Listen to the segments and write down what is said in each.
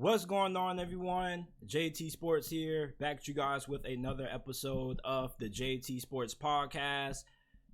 What's going on, everyone? JT Sports here, back at you guys with another episode of the JT Sports Podcast.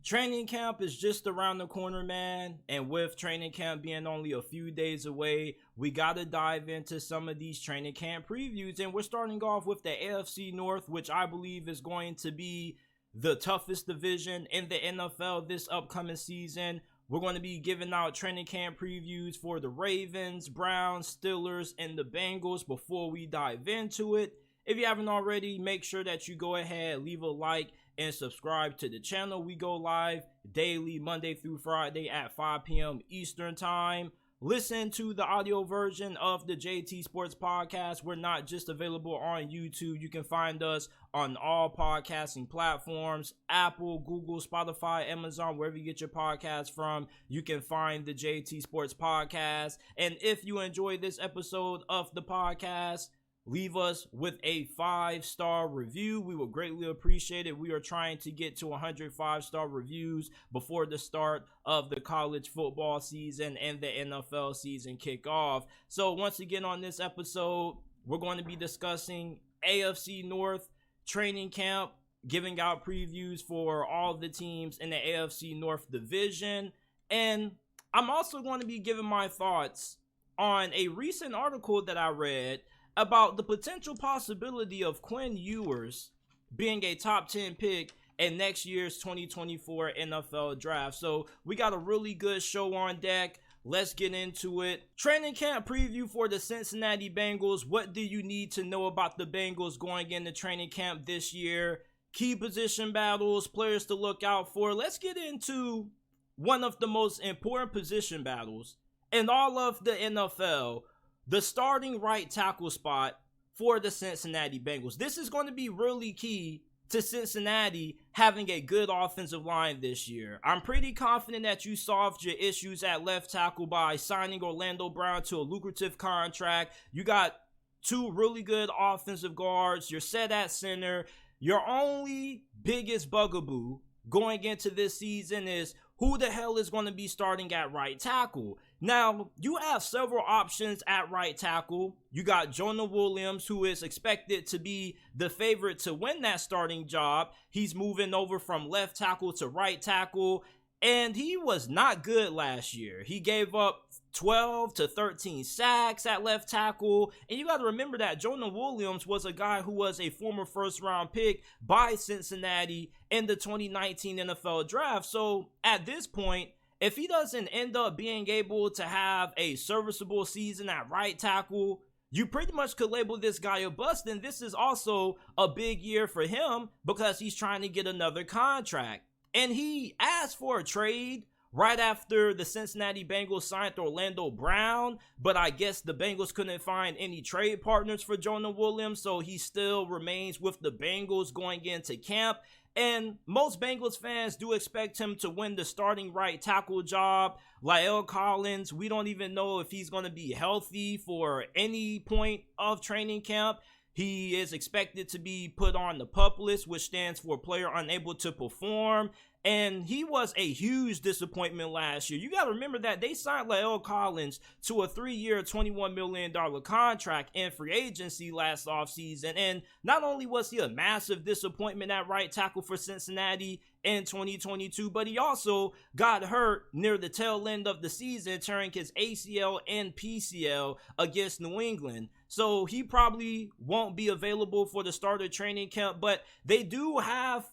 Training camp is just around the corner, man, and with training camp being only a few days away, we got to dive into some of these training camp previews, and we're starting off with the AFC North, which I believe is going to be the toughest division in the NFL this upcoming season. We're going to be giving out training camp previews for the Ravens, Browns, Steelers, and the Bengals before we dive into it. If you haven't already, make sure that you go ahead, leave a like, and subscribe to the channel. We go live daily, Monday through Friday at 5 p.m. Eastern Time. Listen to the audio version of the JT Sports Podcast. We're not just available on YouTube. You can find us on all podcasting platforms, Apple, Google, Spotify, Amazon, wherever you get your podcast from. You can find the JT Sports Podcast. And if you enjoyed this episode of the podcast, leave us with a 5-star review. We will greatly appreciate it. We are trying to get to 100 5-star reviews before the start of the college football season and the NFL season kick off. So once again on this episode, we're going to be discussing AFC North training camp, giving out previews for all the teams in the AFC North division. And I'm also going to be giving my thoughts on a recent article that I read about the potential possibility of Quinn Ewers being a top 10 pick in next year's 2024 NFL draft. So we got a really good show on deck. Let's get into it. Training camp preview for the Cincinnati Bengals. What do you need to know about the Bengals going into training camp this year? Key position battles, players to look out for. Let's get into one of the most important position battles in all of the NFL. The starting right tackle spot for the Cincinnati Bengals. This is going to be really key to Cincinnati having a good offensive line this year. I'm pretty confident that you solved your issues at left tackle by signing Orlando Brown to a lucrative contract. You got two really good offensive guards. You're set at center. Your only biggest bugaboo going into this season is who the hell is going to be starting at right tackle. Now, you have several options at right tackle. You got Jonah Williams, who is expected to be the favorite to win that starting job. He's moving over from left tackle to right tackle, and he was not good last year. He gave up 12 to 13 sacks at left tackle. And you got to remember that Jonah Williams was a guy who was a former first-round pick by Cincinnati in the 2019 NFL draft. So at this point, if he doesn't end up being able to have a serviceable season at right tackle, you pretty much could label this guy a bust. And this is also a big year for him because he's trying to get another contract. And he asked for a trade right after the Cincinnati Bengals signed Orlando Brown, but I guess the Bengals couldn't find any trade partners for Jonah Williams, so he still remains with the Bengals going into camp. And most Bengals fans do expect him to win the starting right tackle job. La'el Collins, we don't even know if he's going to be healthy for any point of training camp. He is expected to be put on the PUP list, which stands for player unable to perform. And he was a huge disappointment last year. You got to remember that they signed La'el Collins to a 3-year, $21 million contract in free agency last offseason. And not only was he a massive disappointment at right tackle for Cincinnati in 2022, but he also got hurt near the tail end of the season, tearing his ACL and PCL against New England. So he probably won't be available for the start of training camp, but they do have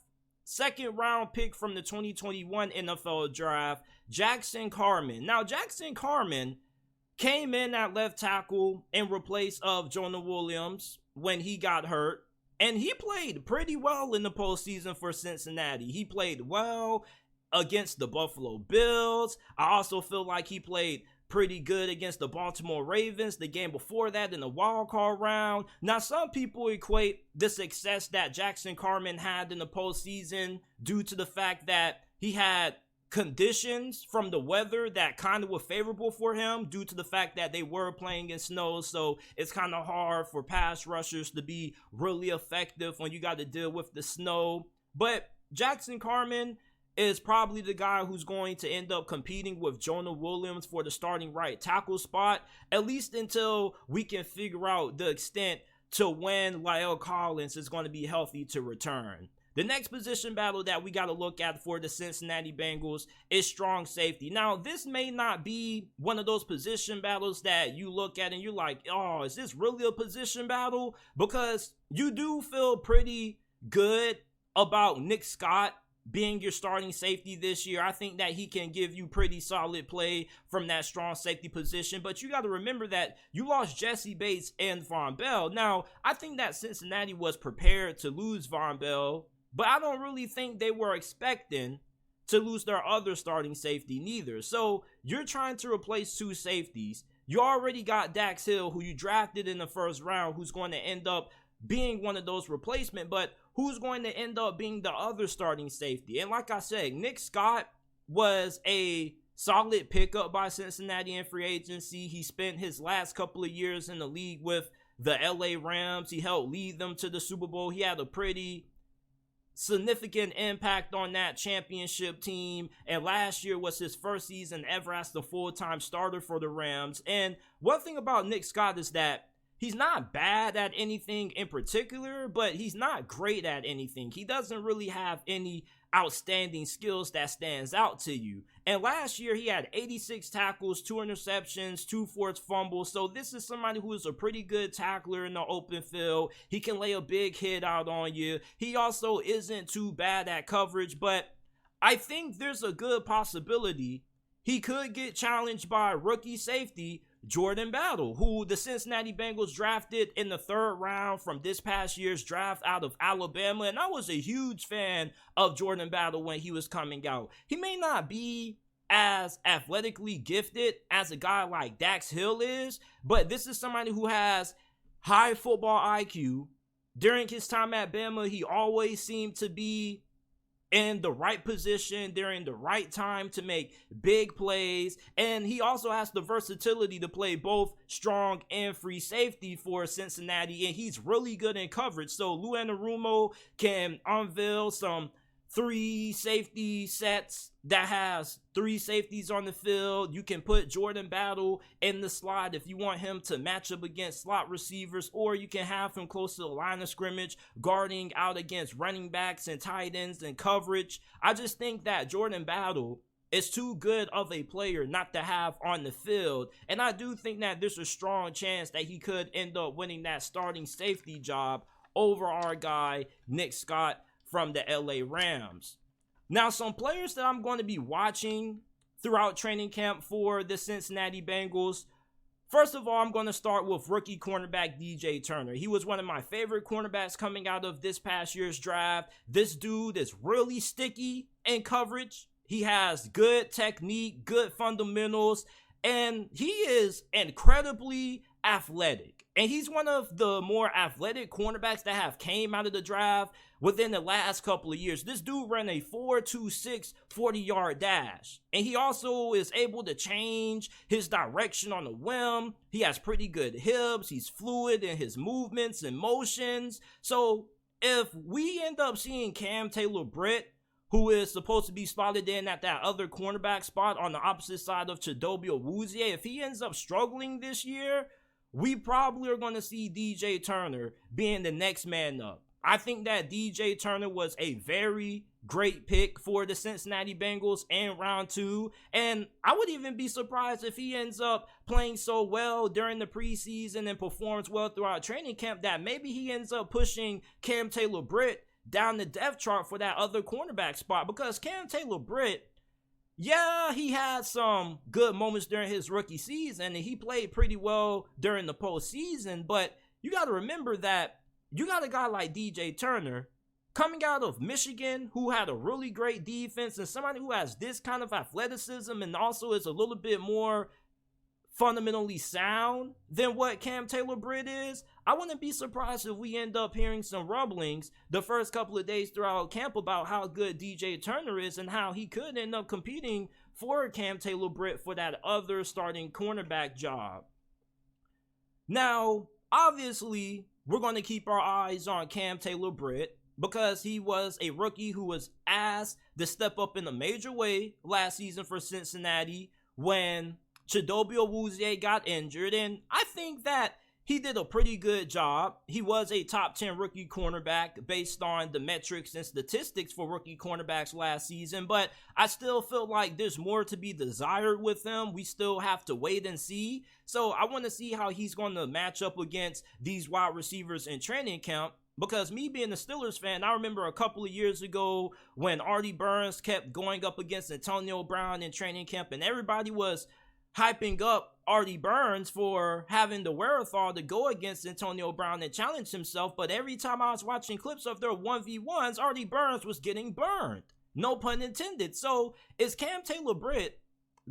second round pick from the 2021 NFL draft, Jackson Carman. Now, Jackson Carman came in at left tackle in replace of Jonah Williams when he got hurt, and he played pretty well in the postseason for Cincinnati. He played well against the Buffalo Bills. I also feel like he played pretty good against the Baltimore Ravens the game before that in the wild card round. Now, some people equate the success that Jackson Carman had in the postseason due to the fact that he had conditions from the weather that kind of were favorable for him due to the fact that they were playing in snow. So it's kind of hard for pass rushers to be really effective when you got to deal with the snow. But Jackson Carman is probably the guy who's going to end up competing with Jonah Williams for the starting right tackle spot, at least until we can figure out the extent to when La'el Collins is going to be healthy to return. The next position battle that we got to look at for the Cincinnati Bengals is strong safety. Now, this may not be one of those position battles that you look at and you're like, oh, is this really a position battle? Because you do feel pretty good about Nick Scott being your starting safety this year. I think that he can give you pretty solid play from that strong safety position, but you got to remember that you lost Jesse Bates and Von Bell. Now, I think that Cincinnati was prepared to lose Von Bell, but I don't really think they were expecting to lose their other starting safety neither. So you're trying to replace two safeties. You already got Dax Hill, who you drafted in the first round, who's going to end up being one of those replacements, but who's going to end up being the other starting safety? And like I said, Nick Scott was a solid pickup by Cincinnati in free agency. He spent his last couple of years in the league with the LA Rams. He helped lead them to the Super Bowl. He had a pretty significant impact on that championship team, and last year was his first season ever as the full-time starter for the Rams. And one thing about Nick Scott is that he's not bad at anything in particular, but he's not great at anything. He doesn't really have any outstanding skills that stands out to you. And last year he had 86 tackles, 2 interceptions, 2 forced fumbles. So this is somebody who is a pretty good tackler in the open field. He can lay a big hit out on you. He also isn't too bad at coverage, but I think there's a good possibility he could get challenged by rookie safety Jordan Battle, who the Cincinnati Bengals drafted in the 3rd round from this past year's draft out of Alabama. And I was a huge fan of Jordan Battle when he was coming out. He may not be as athletically gifted as a guy like Dax Hill is, but this is somebody who has high football IQ. During his time at Bama, he always seemed to be in the right position during the right time to make big plays. And he also has the versatility to play both strong and free safety for Cincinnati. And he's really good in coverage. So Lou Anarumo can unveil some 3 safety sets that has 3 safeties on the field. You can put Jordan Battle in the slot if you want him to match up against slot receivers, or you can have him close to the line of scrimmage guarding out against running backs and tight ends and coverage. I just think that Jordan Battle is too good of a player not to have on the field, and I do think that there's a strong chance that he could end up winning that starting safety job over our guy Nick Scott from the LA Rams. Now, some players that I'm going to be watching throughout training camp for the Cincinnati Bengals. First of all, I'm going to start with rookie cornerback DJ Turner. He was one of my favorite cornerbacks coming out of this past year's draft. This dude is really sticky in coverage. He has good technique, good fundamentals, and he is incredibly athletic. And he's one of the more athletic cornerbacks that have came out of the draft within the last couple of years. This dude ran a 4.26 40-yard dash. And he also is able to change his direction on the whim. He has pretty good hips. He's fluid in his movements and motions. So if we end up seeing Cam Taylor-Britt, who is supposed to be slotted in at that other cornerback spot on the opposite side of Chidobe Awuzie, if he ends up struggling this year, we probably are going to see DJ Turner being the next man up. I think that DJ Turner was a very great pick for the Cincinnati Bengals in round 2. And I would even be surprised if he ends up playing so well during the preseason and performs well throughout training camp that maybe he ends up pushing Cam Taylor-Britt down the depth chart for that other cornerback spot. Because Cam Taylor-Britt, yeah, he had some good moments during his rookie season, and he played pretty well during the postseason, but you got to remember that you got a guy like DJ Turner coming out of Michigan who had a really great defense, and somebody who has this kind of athleticism and also is a little bit more fundamentally sound than what Cam Taylor-Britt is. I wouldn't be surprised if we end up hearing some rumblings the first couple of days throughout camp about how good DJ Turner is and how he could end up competing for Cam Taylor-Britt for that other starting cornerback job. Now, obviously, we're going to keep our eyes on Cam Taylor-Britt. because he was a rookie who was asked to step up in a major way last season for Cincinnati when Chidobe Awuzie got injured. And I think that he did a pretty good job. He was a top 10 rookie cornerback based on the metrics and statistics for rookie cornerbacks last season, but I still feel like there's more to be desired with him. We still have to wait and see. So I want to see how he's going to match up against these wide receivers in training camp, because me being a Steelers fan, I remember a couple of years ago when Artie Burns kept going up against Antonio Brown in training camp, and everybody was hyping up Artie Burns for having the wherewithal to go against Antonio Brown and challenge himself. But every time I was watching clips of their 1v1s, Artie Burns was getting burned. No pun intended. So is Cam Taylor-Britt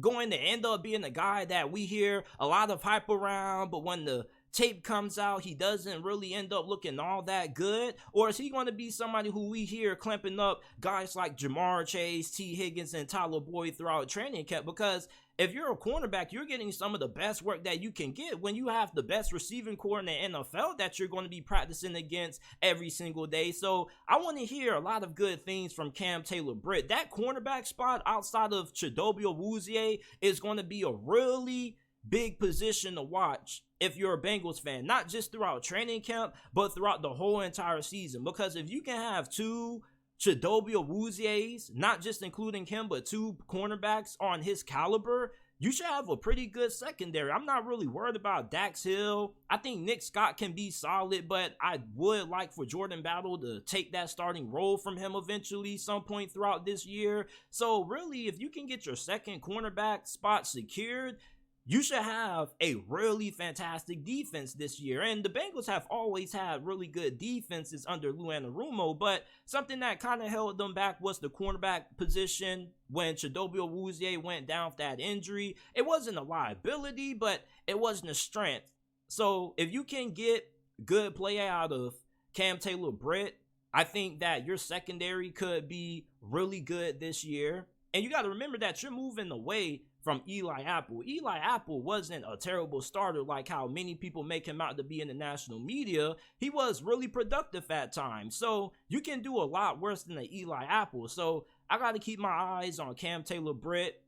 going to end up being a guy that we hear a lot of hype around, but when the tape comes out, he doesn't really end up looking all that good? Or is he going to be somebody who we hear clamping up guys like Jamar Chase, T. Higgins, and Tyler Boyd throughout training camp? Because if you're a cornerback, you're getting some of the best work that you can get when you have the best receiving core in the NFL that you're going to be practicing against every single day. So I want to hear a lot of good things from Cam Taylor-Britt. That cornerback spot outside of Chidobe Awuzie is going to be a really big position to watch if you're a Bengals fan, not just throughout training camp, but throughout the whole entire season. Because if you can have two Chidobe Awuzie's, not just including him, but two cornerbacks on his caliber, you should have a pretty good secondary. I'm not really worried about Dax Hill. I think Nick Scott can be solid, but I would like for Jordan Battle to take that starting role from him eventually some point throughout this year. So really, if you can get your second cornerback spot secured, you should have a really fantastic defense this year. And the Bengals have always had really good defenses under Lou Anarumo, but something that kind of held them back was the cornerback position. When Chidobe Awuzie went down with that injury, it wasn't a liability, but it wasn't a strength. So if you can get good play out of Cam Taylor-Britt, I think that your secondary could be really good this year. And you got to remember that you're moving away from Eli Apple. Eli Apple wasn't a terrible starter like how many people make him out to be in the national media. He was really productive at times. So you can do a lot worse than an Eli Apple. So I got to keep my eyes on Cam Taylor-Britt.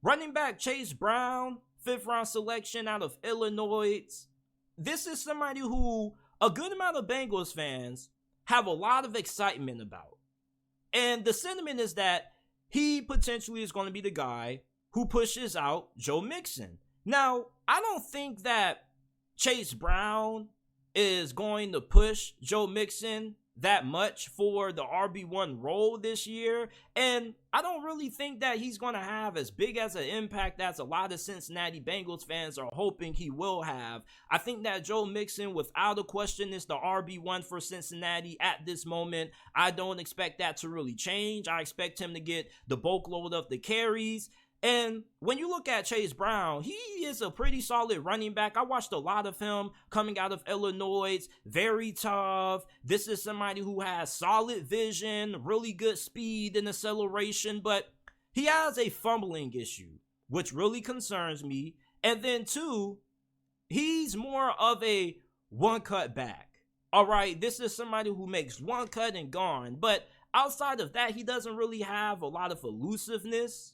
Running back Chase Brown, 5th round selection out of Illinois. This is somebody who a good amount of Bengals fans have a lot of excitement about. And the sentiment is that he potentially is going to be the guy who pushes out Joe Mixon. Now, I don't think that Chase Brown is going to push Joe Mixon that much for the RB1 role this year, and I don't really think that he's going to have as big as an impact as a lot of Cincinnati Bengals fans are hoping he will have. I think that Joe Mixon, without a question, is the RB1 for Cincinnati at this moment. I don't expect that to really change. I expect him to get the bulk load of the carries. And when you look at Chase Brown, he is a pretty solid running back. I watched a lot of him coming out of Illinois. Very tough. This is somebody who has solid vision, really good speed and acceleration, but he has a fumbling issue, which really concerns me. And then two, he's more of a one-cut back. All right, this is somebody who makes one cut and gone. But outside of that, he doesn't really have a lot of elusiveness.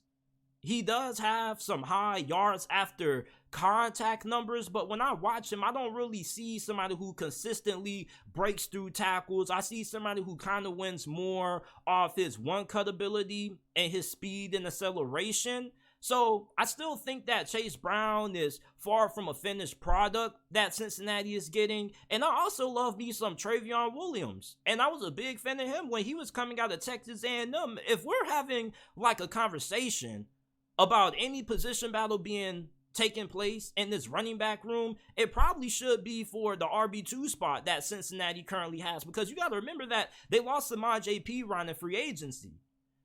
He does have some high yards after contact numbers, but when I watch him, I don't really see somebody who consistently breaks through tackles. I see somebody who kind of wins more off his one-cut ability and his speed and acceleration. So I still think that Chase Brown is far from a finished product that Cincinnati is getting. And I also love me some Travion Williams. And I was a big fan of him when he was coming out of Texas A&M. If we're having like a conversation about any position battle being taking place in this running back room, it probably should be for the RB2 spot that Cincinnati currently has, because you got to remember that they lost Samaj P. Ryan in free agency.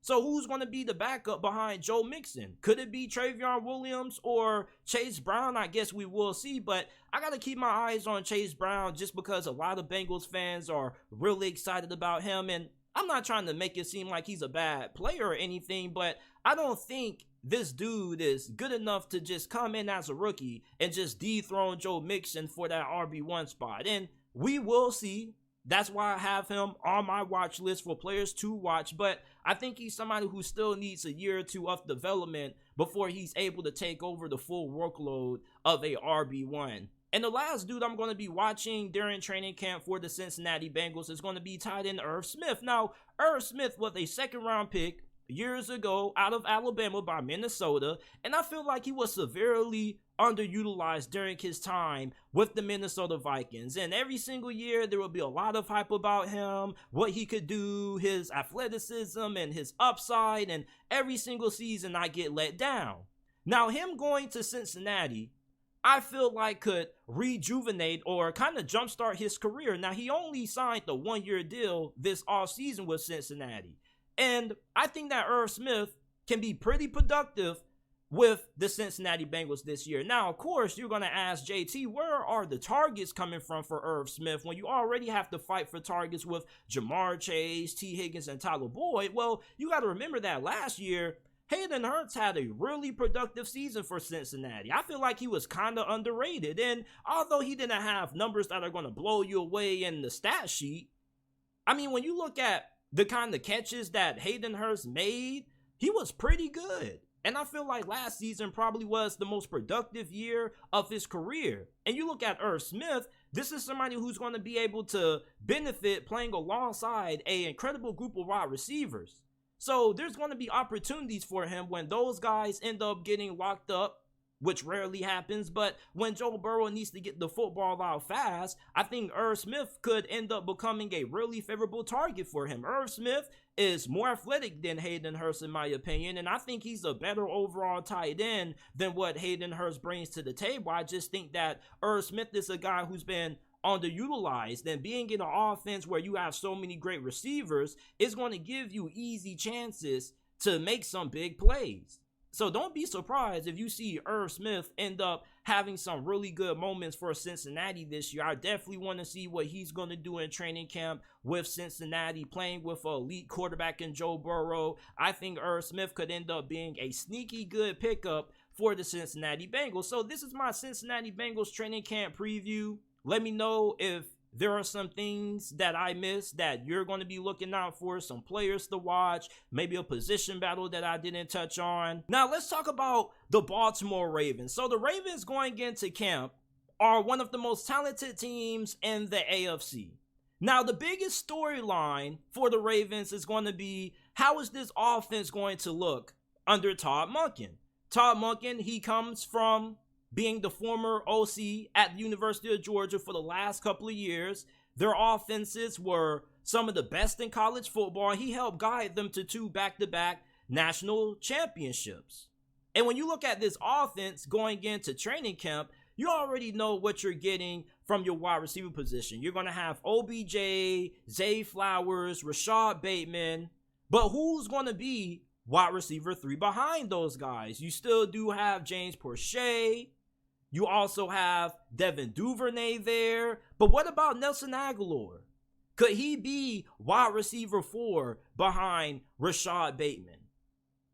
So who's going to be the backup behind Joe Mixon? Could it be Travion Williams or Chase Brown? I guess we will see, but I got to keep my eyes on Chase Brown just because a lot of Bengals fans are really excited about him. And I'm not trying to make it seem like he's a bad player or anything, but I don't think this dude is good enough to just come in as a rookie and just dethrone Joe Mixon for that RB1 spot. And we will see, That's why I have him on my watch list for players to watch. But I think he's somebody who still needs a year or two of development before he's able to take over the full workload of a RB1. And the last dude I'm going to be watching during training camp for the Cincinnati Bengals is going to be tight end Irv Smith. Now, Irv Smith was a second-round pick years ago out of Alabama by Minnesota, and I feel like he was severely underutilized during his time with the Minnesota Vikings. And every single year there will be a lot of hype about him, what he could do, his athleticism and his upside, and every single season I get let down. Now, him going to Cincinnati, I feel like could rejuvenate or kind of jumpstart his career. Now, he only signed the one-year deal this offseason with Cincinnati. And I think that Irv Smith can be pretty productive with the Cincinnati Bengals this year. Now, of course, you're going to ask JT, where are the targets coming from for Irv Smith when you already have to fight for targets with Jamar Chase, T. Higgins, and Tyler Boyd? Well, you got to remember that last year, Hayden Hurst had a really productive season for Cincinnati. I feel like he was kind of underrated. And although he didn't have numbers that are going to blow you away in the stat sheet, I mean, when you look at the kind of catches that Hayden Hurst made, he was pretty good. And I feel like last season probably was the most productive year of his career. And you look at Irv Smith, this is somebody who's going to be able to benefit playing alongside an incredible group of wide receivers. So there's going to be opportunities for him when those guys end up getting locked up, which rarely happens. But when Joe Burrow needs to get the football out fast, I think Irv Smith could end up becoming a really favorable target for him. Irv Smith is more athletic than Hayden Hurst, in my opinion, and I think he's a better overall tight end than what Hayden Hurst brings to the table. I just think that Irv Smith is a guy who's been underutilized, and being in an offense where you have so many great receivers is going to give you easy chances to make some big plays. So don't be surprised if you see Irv Smith end up having some really good moments for Cincinnati this year. I definitely want to see what he's going to do in training camp with Cincinnati, playing with an elite quarterback in Joe Burrow. I think Irv Smith could end up being a sneaky good pickup for the Cincinnati Bengals. So this is my Cincinnati Bengals training camp preview. Let me know if there are some things that I missed that you're going to be looking out for, some players to watch, maybe a position battle that I didn't touch on. Now, let's talk about the Baltimore Ravens. So the Ravens going into camp are one of the most talented teams in the AFC. Now, the biggest storyline for the Ravens is going to be, how is this offense going to look under Todd Monken? Todd Monken, he comes from being the former OC at the University of Georgia for the last couple of years. Their offenses were some of the best in college football. He helped guide them to 2 back-to-back national championships. And when you look at this offense going into training camp, you already know what you're getting from your wide receiver position. You're going to have OBJ, Zay Flowers, Rashad Bateman, but who's going to be wide receiver 3 behind those guys? You still do have James Proche. You also have Devin Duvernay there. But what about Nelson Aguilar? Could he be wide receiver 4 behind Rashad Bateman?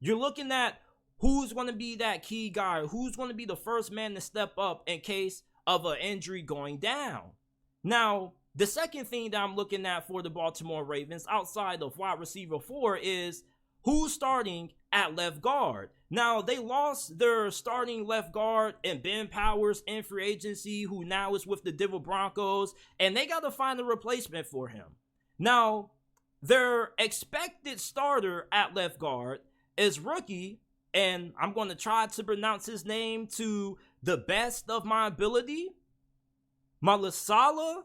You're looking at who's going to be that key guy, who's going to be the first man to step up in case of an injury going down. Now, the second thing that I'm looking at for the Baltimore Ravens outside of wide receiver 4 is who's starting at left guard. Now, they lost their starting left guard and Ben Powers in free agency, who now is with the Denver Broncos, and they got to find a replacement for him. Now, their expected starter at left guard is rookie, and I'm going to try to pronounce his name to the best of my ability, Malasala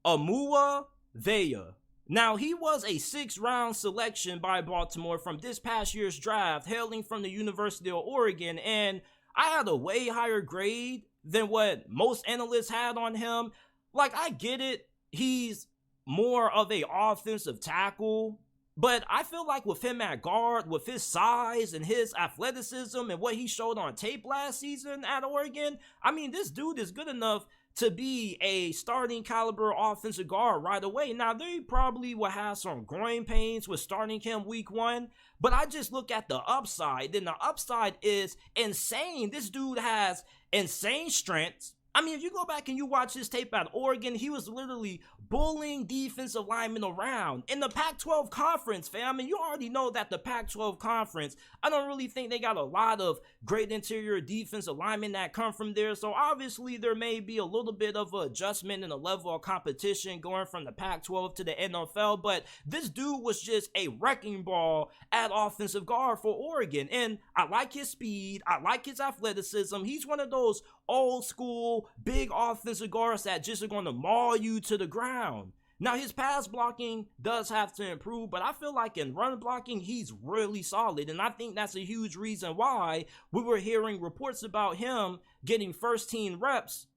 Amuaveya. Now, he was a 6th-round selection by Baltimore from this past year's draft, hailing from the University of Oregon, and I had a way higher grade than what most analysts had on him. Like, I get it, he's more of an offensive tackle, but I feel like with him at guard, with his size and his athleticism and what he showed on tape last season at Oregon, I mean, this dude is good enough to be a starting caliber offensive guard right away. Now, they probably will have some growing pains with starting him week 1, but I just look at the upside, and the upside is insane. This dude has insane strength, I mean, if you go back and you watch his tape at Oregon, he was literally bullying defensive linemen around. In the Pac-12 conference, fam, and you already know that the Pac-12 conference, I don't really think they got a lot of great interior defensive linemen that come from there. So obviously there may be a little bit of an adjustment in the level of competition going from the Pac-12 to the NFL. But this dude was just a wrecking ball at offensive guard for Oregon. And I like his speed. I like his athleticism. He's one of those old school big offensive guards that just are going to maul you to the ground. Now his pass blocking does have to improve, but I feel like in run blocking he's really solid, and I think that's a huge reason why we were hearing reports about him getting first team reps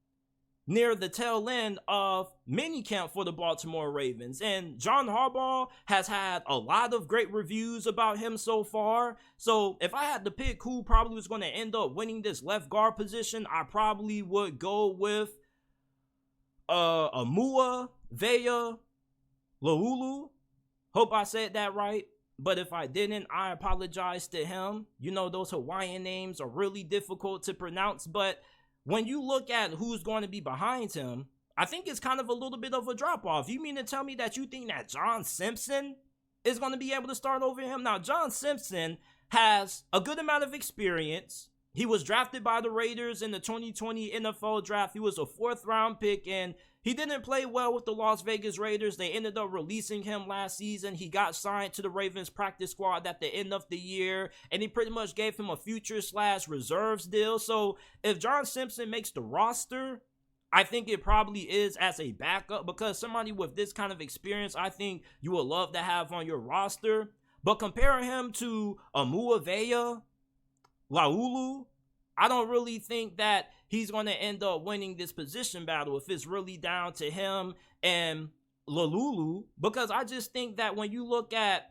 near the tail end of minicamp for the Baltimore Ravens. And John Harbaugh has had a lot of great reviews about him so far. So if I had to pick who probably was going to end up winning this left guard position, I probably would go with Amua Veya Laulu. Hope I said that right. But if I didn't, I apologize to him. You know, those Hawaiian names are really difficult to pronounce, but when you look at who's going to be behind him, I think it's kind of a little bit of a drop-off. You mean to tell me that you think that John Simpson is going to be able to start over him? Now, John Simpson has a good amount of experience. He was drafted by the Raiders in the 2020 NFL draft. He was a 4th-round pick, and he didn't play well with the Las Vegas Raiders. They ended up releasing him last season. He got signed to the Ravens practice squad at the end of the year, and he pretty much gave him a future/reserves deal. So if John Simpson makes the roster, I think it probably is as a backup, because somebody with this kind of experience, I think you would love to have on your roster. But comparing him to Amua Veya Laulu, I don't really think that he's going to end up winning this position battle if it's really down to him and Laulu, because I just think that when you look at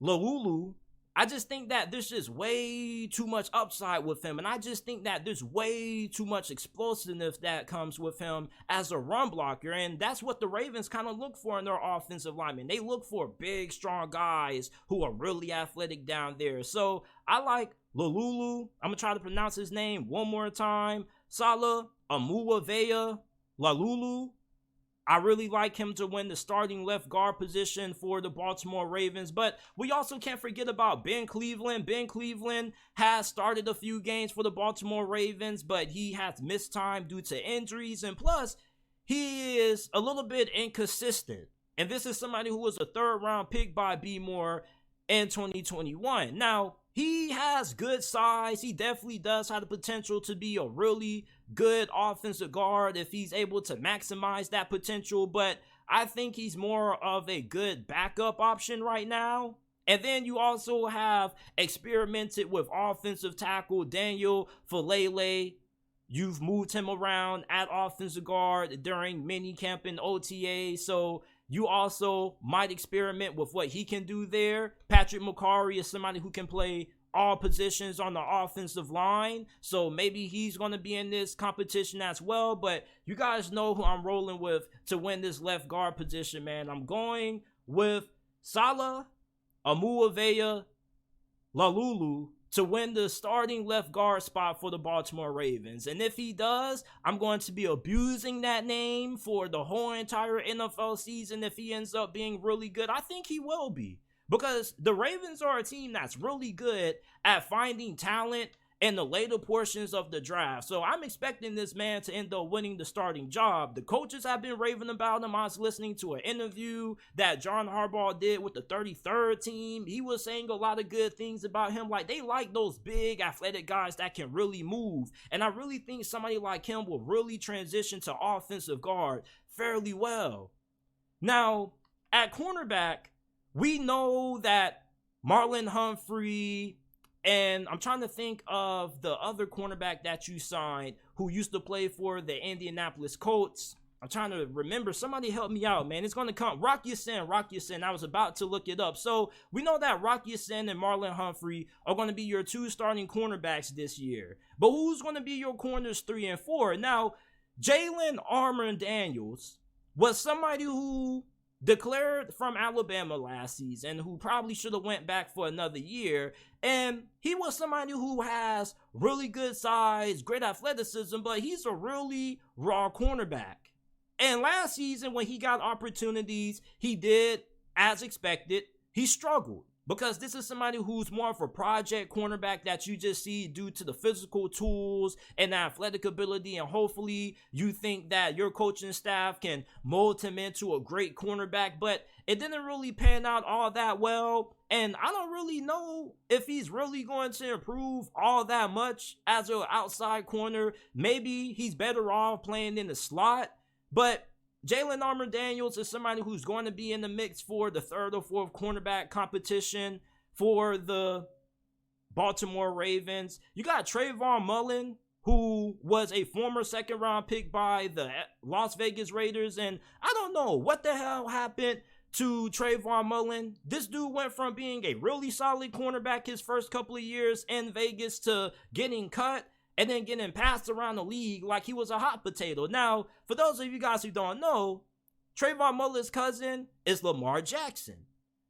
Laulu, I just think that there's just way too much upside with him, and I just think that there's way too much explosiveness that comes with him as a run blocker, and that's what the Ravens kind of look for in their offensive linemen. They look for big, strong guys who are really athletic down there. So I like Laulu. I'm going to try to pronounce his name one more time. Salah Amuaveya Laulu. I really like him to win the starting left guard position for the Baltimore Ravens. But we also can't forget about Ben Cleveland. Ben Cleveland has started a few games for the Baltimore Ravens, but he has missed time due to injuries. And plus, he is a little bit inconsistent. And this is somebody who was a 3rd-round pick by B. Moore in 2021. Now, he has good size. He definitely does have the potential to be a really good offensive guard if he's able to maximize that potential. But I think he's more of a good backup option right now. And then you also have experimented with offensive tackle Daniel Falele. You've moved him around at offensive guard during minicamp and OTA. So you also might experiment with what he can do there. Patrick McCarry is somebody who can play all positions on the offensive line, so maybe he's going to be in this competition as well. But you guys know who I'm rolling with to win this left guard position, man. I'm going with Salah Amuaveya Laulu to win the starting left guard spot for the Baltimore Ravens. And if he does, I'm going to be abusing that name for the whole entire NFL season if he ends up being really good. I think he will be, because the Ravens are a team that's really good at finding talent in the later portions of the draft. So I'm expecting this man to end up winning the starting job. The coaches have been raving about him. I was listening to an interview that John Harbaugh did with the 33rd team. He was saying a lot of good things about him. Like, they like those big athletic guys that can really move. And I really think somebody like him will really transition to offensive guard fairly well. Now, at cornerback, we know that Marlon Humphrey, and I'm trying to think of the other cornerback that you signed who used to play for the Indianapolis Colts. I'm trying to remember. Somebody help me out, man. It's going to come. Rock Ya-Sin. I was about to look it up. So we know that Rock Ya-Sin and Marlon Humphrey are going to be your 2 starting cornerbacks this year. But who's going to be your corners 3 and 4? Now, Jalen Armour Daniels was somebody who declared from Alabama last season, who probably should have went back for another year. And he was somebody who has really good size, great athleticism, but he's a really raw cornerback. And last season, when he got opportunities, he did, as expected, he struggled. Because this is somebody who's more of a project cornerback that you just see due to the physical tools and athletic ability. And hopefully you think that your coaching staff can mold him into a great cornerback. But it didn't really pan out all that well. And I don't really know if he's really going to improve all that much as an outside corner. Maybe he's better off playing in the slot. But Jalen Armour-Daniels is somebody who's going to be in the mix for the third or fourth cornerback competition for the Baltimore Ravens. You got Trayvon Mullen, who was a former second-round pick by the Las Vegas Raiders. And I don't know what the hell happened to Trayvon Mullen. This dude went from being a really solid cornerback his first couple of years in Vegas to getting cut and then getting passed around the league like he was a hot potato. Now, for those of you guys who don't know, Trayvon Mullen's cousin is Lamar Jackson.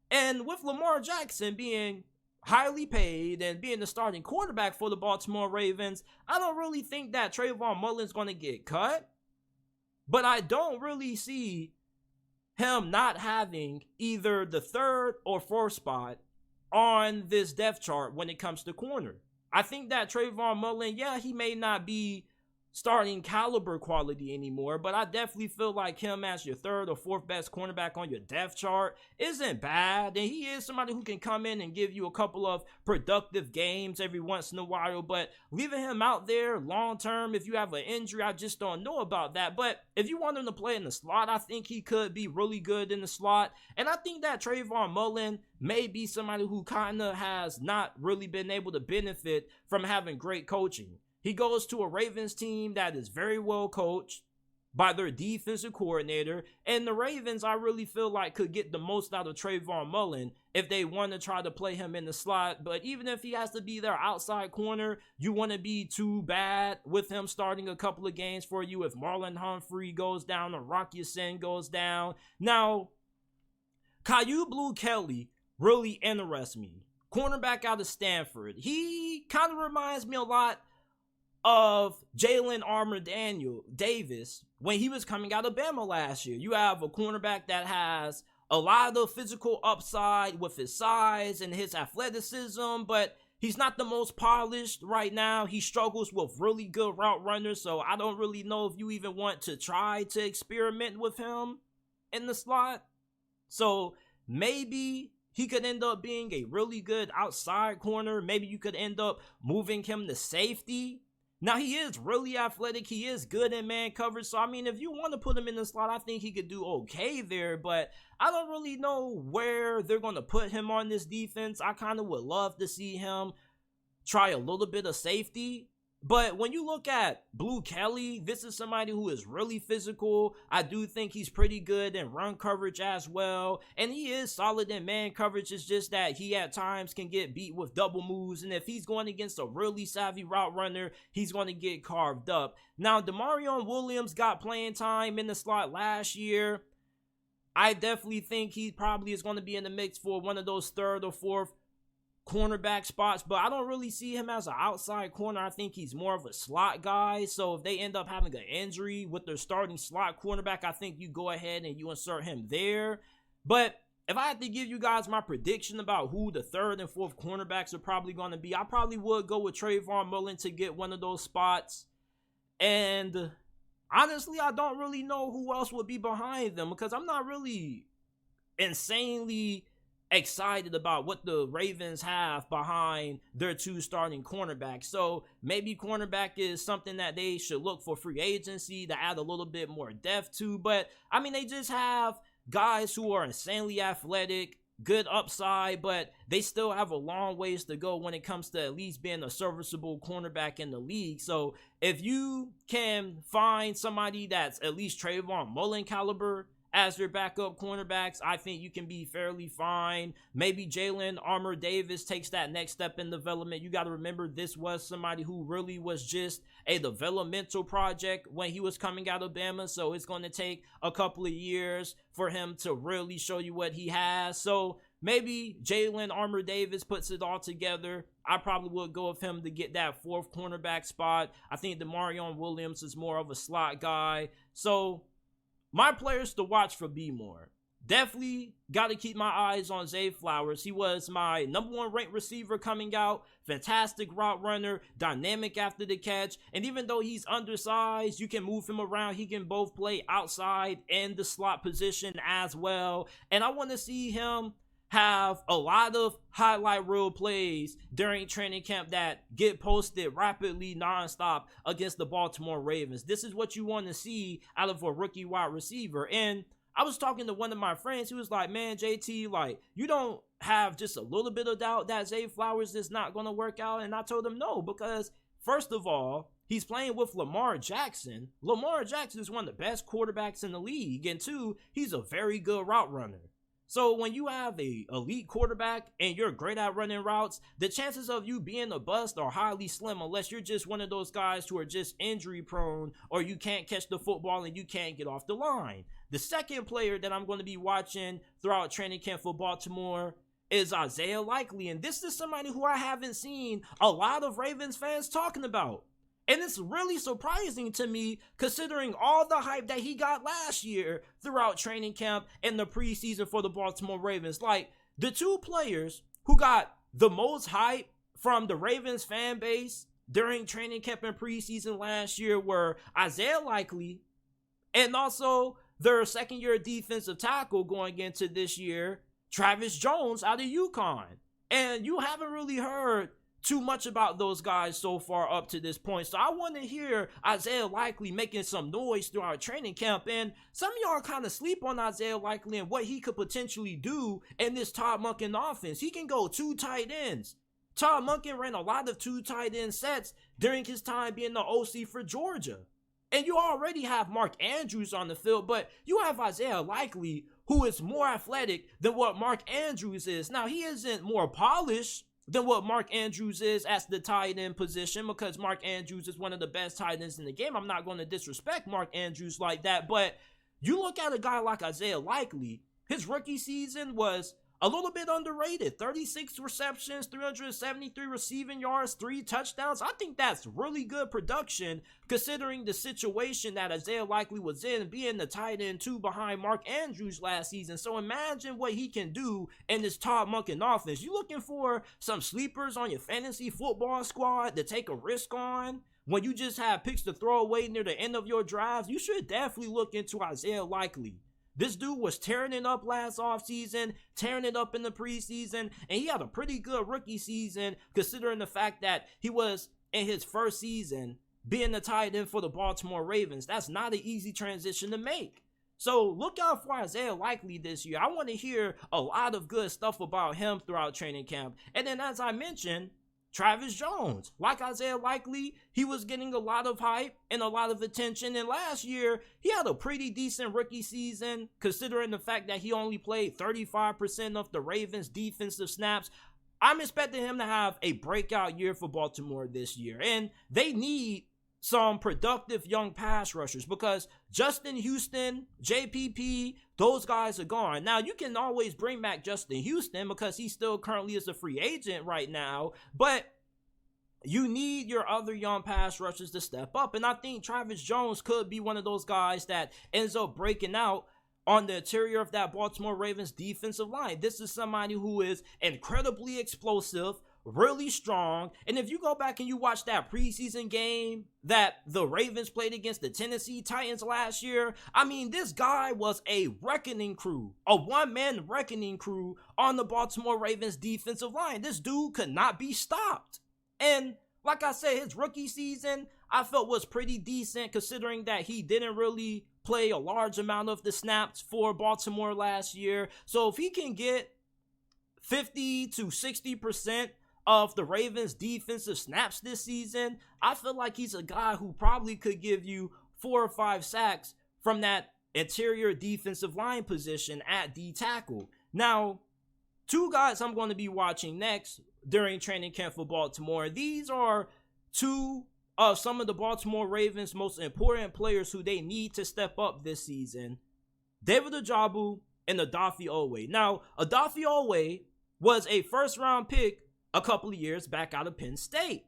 And with Lamar Jackson being highly paid and being the starting quarterback for the Baltimore Ravens, I don't really think that Trayvon Mullen's going to get cut. But I don't really see him not having either the third or fourth spot on this depth chart when it comes to corner. I think that Trayvon Mullen, yeah, he may not be starting caliber quality anymore, but I definitely feel like him as your third or fourth best cornerback on your depth chart isn't bad. And he is somebody who can come in and give you a couple of productive games every once in a while, but leaving him out there long term, if you have an injury, I just don't know about that. But if you want him to play in the slot, I think he could be really good in the slot. And I think that Trayvon Mullen may be somebody who kind of has not really been able to benefit from having great coaching. He goes to a Ravens team that is very well coached by their defensive coordinator. And the Ravens, I really feel like, could get the most out of Trayvon Mullen if they want to try to play him in the slot. But even if he has to be their outside corner, you want to be too bad with him starting a couple of games for you if Marlon Humphrey goes down or Rocky Sin goes down. Now, Kyu Blu Kelly really interests me. Cornerback out of Stanford. He kind of reminds me a lot of Jalen Armour-Davis when he was coming out of Bama last year. You have a cornerback that has a lot of physical upside with his size and his athleticism, but he's not the most polished right now. He struggles with really good route runners, so I don't really know if you even want to try to experiment with him in the slot. So maybe he could end up being a really good outside corner. Maybe you could end up moving him to safety. Now, he is really athletic. He is good in man coverage. So, I mean, if you want to put him in the slot, I think he could do okay there. But I don't really know where they're going to put him on this defense. I kind of would love to see him try a little bit of safety. But when you look at Blu Kelly, this is somebody who is really physical. I do think he's pretty good in run coverage as well. And he is solid in man coverage. It's just that he at times can get beat with double moves. And if he's going against a really savvy route runner, he's going to get carved up. Now, Damarion Williams got playing time in the slot last year. I definitely think he probably is going to be in the mix for one of those third or fourth cornerback spots, but I don't really see him as an outside corner. I think he's more of a slot guy. So if they end up having an injury with their starting slot cornerback, I think you go ahead and you insert him there. But if I had to give you guys my prediction about who the third and fourth cornerbacks are probably going to be, I probably would go with Trayvon Mullen to get one of those spots. And honestly, I don't really know who else would be behind them because I'm not really insanely excited about what the Ravens have behind their two starting cornerbacks. So maybe cornerback is something that they should look for free agency to add a little bit more depth to. But I mean, they just have guys who are insanely athletic, good upside, but they still have a long ways to go when it comes to at least being a serviceable cornerback in the league. So if you can find somebody that's at least Trayvon Mullen caliber as your backup cornerbacks, I think you can be fairly fine. Maybe Jalen Armour Davis takes that next step in development. You got to remember, this was somebody who really was just a developmental project when he was coming out of Bama. So it's going to take a couple of years for him to really show you what he has. So maybe Jalen Armour Davis puts it all together. I probably would go with him to get that fourth cornerback spot. I think Amari Williams is more of a slot guy. So my players to watch for B-More. Definitely got to keep my eyes on Zay Flowers. He was my #1 ranked receiver coming out. Fantastic route runner, dynamic after the catch. And even though he's undersized, you can move him around. He can both play outside and the slot position as well. And I want to see him have a lot of highlight reel plays during training camp that get posted rapidly nonstop against the Baltimore Ravens. This is what you want to see out of a rookie wide receiver. And I was talking to one of my friends who was like, man, JT, like, you don't have just a little bit of doubt that Zay Flowers is not going to work out? And I told him no, because first of all, he's playing with Lamar Jackson. Lamar Jackson is one of the best quarterbacks in the league. And two, he's a very good route runner. So when you have a elite quarterback and you're great at running routes, the chances of you being a bust are highly slim, unless you're just one of those guys who are just injury prone, or you can't catch the football and you can't get off the line. The second player that I'm going to be watching throughout training camp for Baltimore is Isaiah Likely. And this is somebody who I haven't seen a lot of Ravens fans talking about. And it's really surprising to me, considering all the hype that he got last year throughout training camp and the preseason for the Baltimore Ravens. Like, the two players who got the most hype from the Ravens fan base during training camp and preseason last year were Isaiah Likely and also their second-year defensive tackle going into this year, Travis Jones out of UConn. And you haven't really heard too much about those guys so far up to this point. So I want to hear Isaiah Likely making some noise throughout training camp. And some of y'all kind of sleep on Isaiah Likely and what he could potentially do in this Todd Monken offense. He can go 2 tight ends. Todd Monken ran a lot of 2 tight end sets during his time being the OC for Georgia. And you already have Mark Andrews on the field, but you have Isaiah Likely, who is more athletic than what Mark Andrews is. Now, he isn't more polished than what Mark Andrews is at the tight end position, because Mark Andrews is one of the best tight ends in the game. I'm not going to disrespect Mark Andrews like that, but you look at a guy like Isaiah Likely, his rookie season was a little bit underrated. 36 receptions, 373 receiving yards, 3 touchdowns. I think that's really good production considering the situation that Isaiah Likely was in, being the tight end 2 behind Mark Andrews last season. So imagine what he can do in this Todd Monken offense. You looking for some sleepers on your fantasy football squad to take a risk on when you just have picks to throw away near the end of your drives? You should definitely look into Isaiah Likely. This dude was tearing it up last offseason, tearing it up in the preseason, and he had a pretty good rookie season considering the fact that he was in his first season being the tight end for the Baltimore Ravens. That's not an easy transition to make. So look out for Isaiah Likely this year. I want to hear a lot of good stuff about him throughout training camp. And then, as I mentioned, Travis Jones, like Isaiah Likely, he was getting a lot of hype and a lot of attention. And last year, he had a pretty decent rookie season, considering the fact that he only played 35% of the Ravens' defensive snaps. I'm expecting him to have a breakout year for Baltimore this year. And they need some productive young pass rushers, because Justin Houston, JPP, those guys are gone. Now, you can always bring back Justin Houston because he still currently is a free agent right now, but you need your other young pass rushers to step up. And I think Travis Jones could be one of those guys that ends up breaking out on the interior of that Baltimore Ravens defensive line. This is somebody who is incredibly explosive, really strong. And if you go back and you watch that preseason game that the Ravens played against the Tennessee Titans last year, I mean, this guy was a wrecking crew, a one-man wrecking crew on the Baltimore Ravens defensive line. This dude could not be stopped. And like I said, his rookie season I felt was pretty decent, considering that he didn't really play a large amount of the snaps for Baltimore last year. So if he can get 50 to 60% of the Ravens defensive snaps this season, I feel like he's a guy who probably could give you 4 or 5 sacks from that interior defensive line position at D tackle. Now, two guys I'm going to be watching next during training camp for Baltimore. These are two of some of the Baltimore Ravens' most important players who they need to step up this season. David Ojabo and Odafe Oweh. Now, Odafe Oweh was a first-round pick a couple of years back out of Penn State.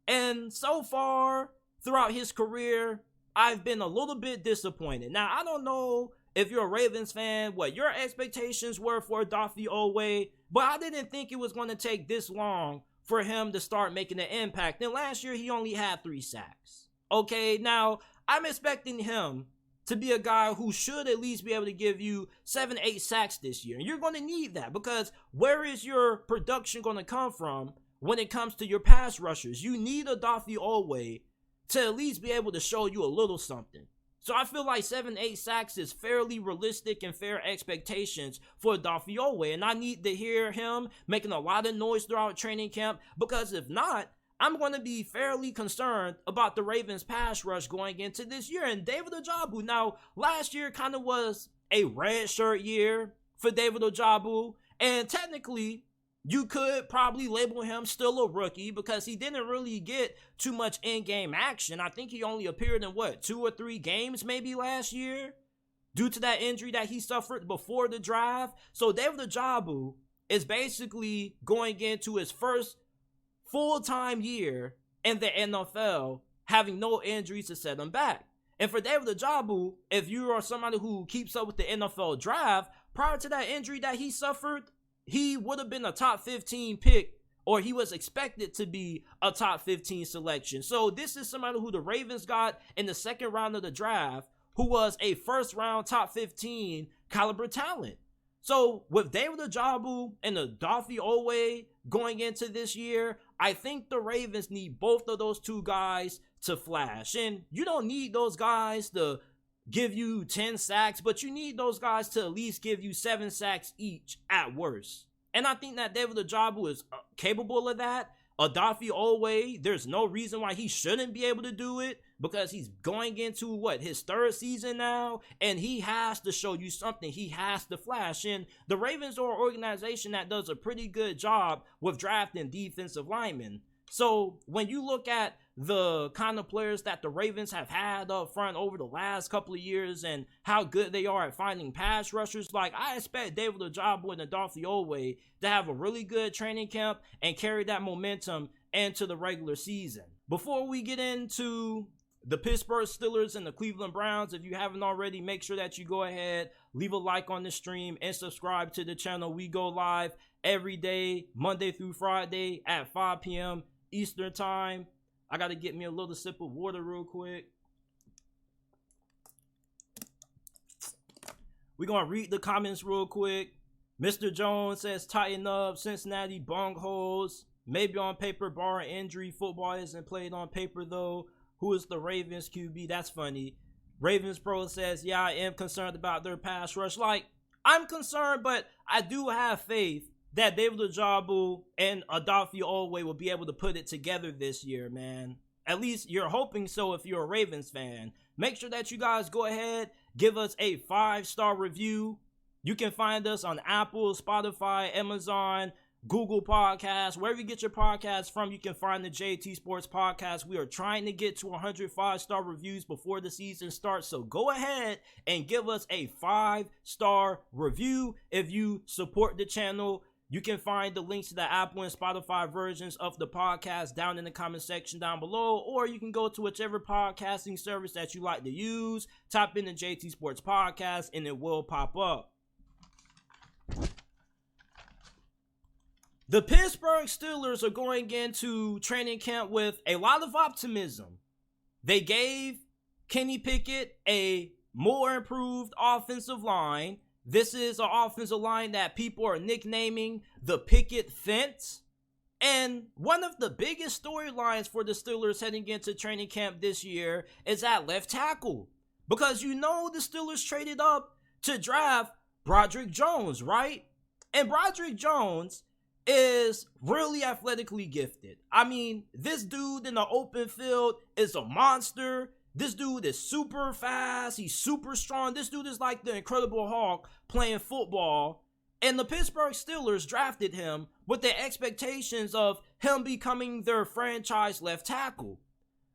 And so far, throughout his career, I've been a little bit disappointed. Now, I don't know if you're a Ravens fan, what your expectations were for Odafe Oweh, but I didn't think it was going to take this long for him to start making an impact. And last year, he only had 3 sacks. Okay, now, I'm expecting him to be a guy who should at least be able to give you 7-8 sacks this year. And you're going to need that, because where is your production going to come from when it comes to your pass rushers? You need Odafe Oweh to at least be able to show you a little something. So I feel like 7-8 sacks is fairly realistic and fair expectations for Odafe Oweh. And I need to hear him making a lot of noise throughout training camp, because if not, I'm going to be fairly concerned about the Ravens pass rush going into this year. And David Ojabo, now last year kind of was a red shirt year for David Ojabo, and technically you could probably label him still a rookie because he didn't really get too much in-game action. I think he only appeared in 2 or 3 games maybe last year due to that injury that he suffered before the draft. So David Ojabo is basically going into his first full-time year in the NFL, having no injuries to set him back. And for David Ojabo, if you are somebody who keeps up with the NFL draft, prior to that injury that he suffered, he would have been a top 15 pick, or he was expected to be a top 15 selection. So this is somebody who the Ravens got in the second round of the draft, who was a first-round top 15 caliber talent. So with David Ojabo and Odafe Oweh going into this year, I think the Ravens need both of those two guys to flash. And you don't need those guys to give you 10 sacks, but you need those guys to at least give you 7 sacks each at worst. And I think that David Ojabo is capable of that. Odafe Oweh, there's no reason why he shouldn't be able to do it, because he's going into his 3rd season now, and he has to show you something. He has to flash. And the Ravens are an organization that does a pretty good job with drafting defensive linemen. So when you look at the kind of players that the Ravens have had up front over the last couple of years and how good they are at finding pass rushers, I expect David Ojabo and Odafe Oweh to have a really good training camp and carry that momentum into the regular season. Before we get into the Pittsburgh Steelers and the Cleveland Browns, if you haven't already, make sure that you go ahead, leave a like on the stream, and subscribe to the channel. We go live every day, Monday through Friday at 5 p.m. Eastern Time. I got to get me a little sip of water real quick. We're going to read the comments real quick. Mr. Jones says, tighten up, Cincinnati bungholes. Maybe on paper, barring injury. Football isn't played on paper, though. Who is the Ravens QB? That's funny. Ravens Pro says, yeah, I am concerned about their pass rush. I'm concerned, but I do have faith that David Ojabo and Odafe Oweh will be able to put it together this year, man. At least you're hoping so if you're a Ravens fan. Make sure that you guys go ahead, give us a 5-star review. You can find us on Apple, Spotify, Amazon, Google Podcasts, wherever you get your podcasts from. You can find the JT Sports Podcast. We are trying to get to 100 5-star reviews before the season starts, so go ahead and give us a 5-star review if you support the channel. You can find the links to the Apple and Spotify versions of the podcast down in the comment section down below, or you can go to whichever podcasting service that you like to use, type in the JT Sports Podcast, and it will pop up. The Pittsburgh Steelers are going into training camp with a lot of optimism. They gave Kenny Pickett a more improved offensive line. This is an offensive line that people are nicknaming the Pickett Fence. And one of the biggest storylines for the Steelers heading into training camp this year is at left tackle. Because the Steelers traded up to draft Broderick Jones, right? And Broderick Jones is really athletically gifted. I mean, this dude in the open field is a monster. This dude is super fast. He's super strong. This dude is like the Incredible Hulk playing football. And the Pittsburgh Steelers drafted him with the expectations of him becoming their franchise left tackle.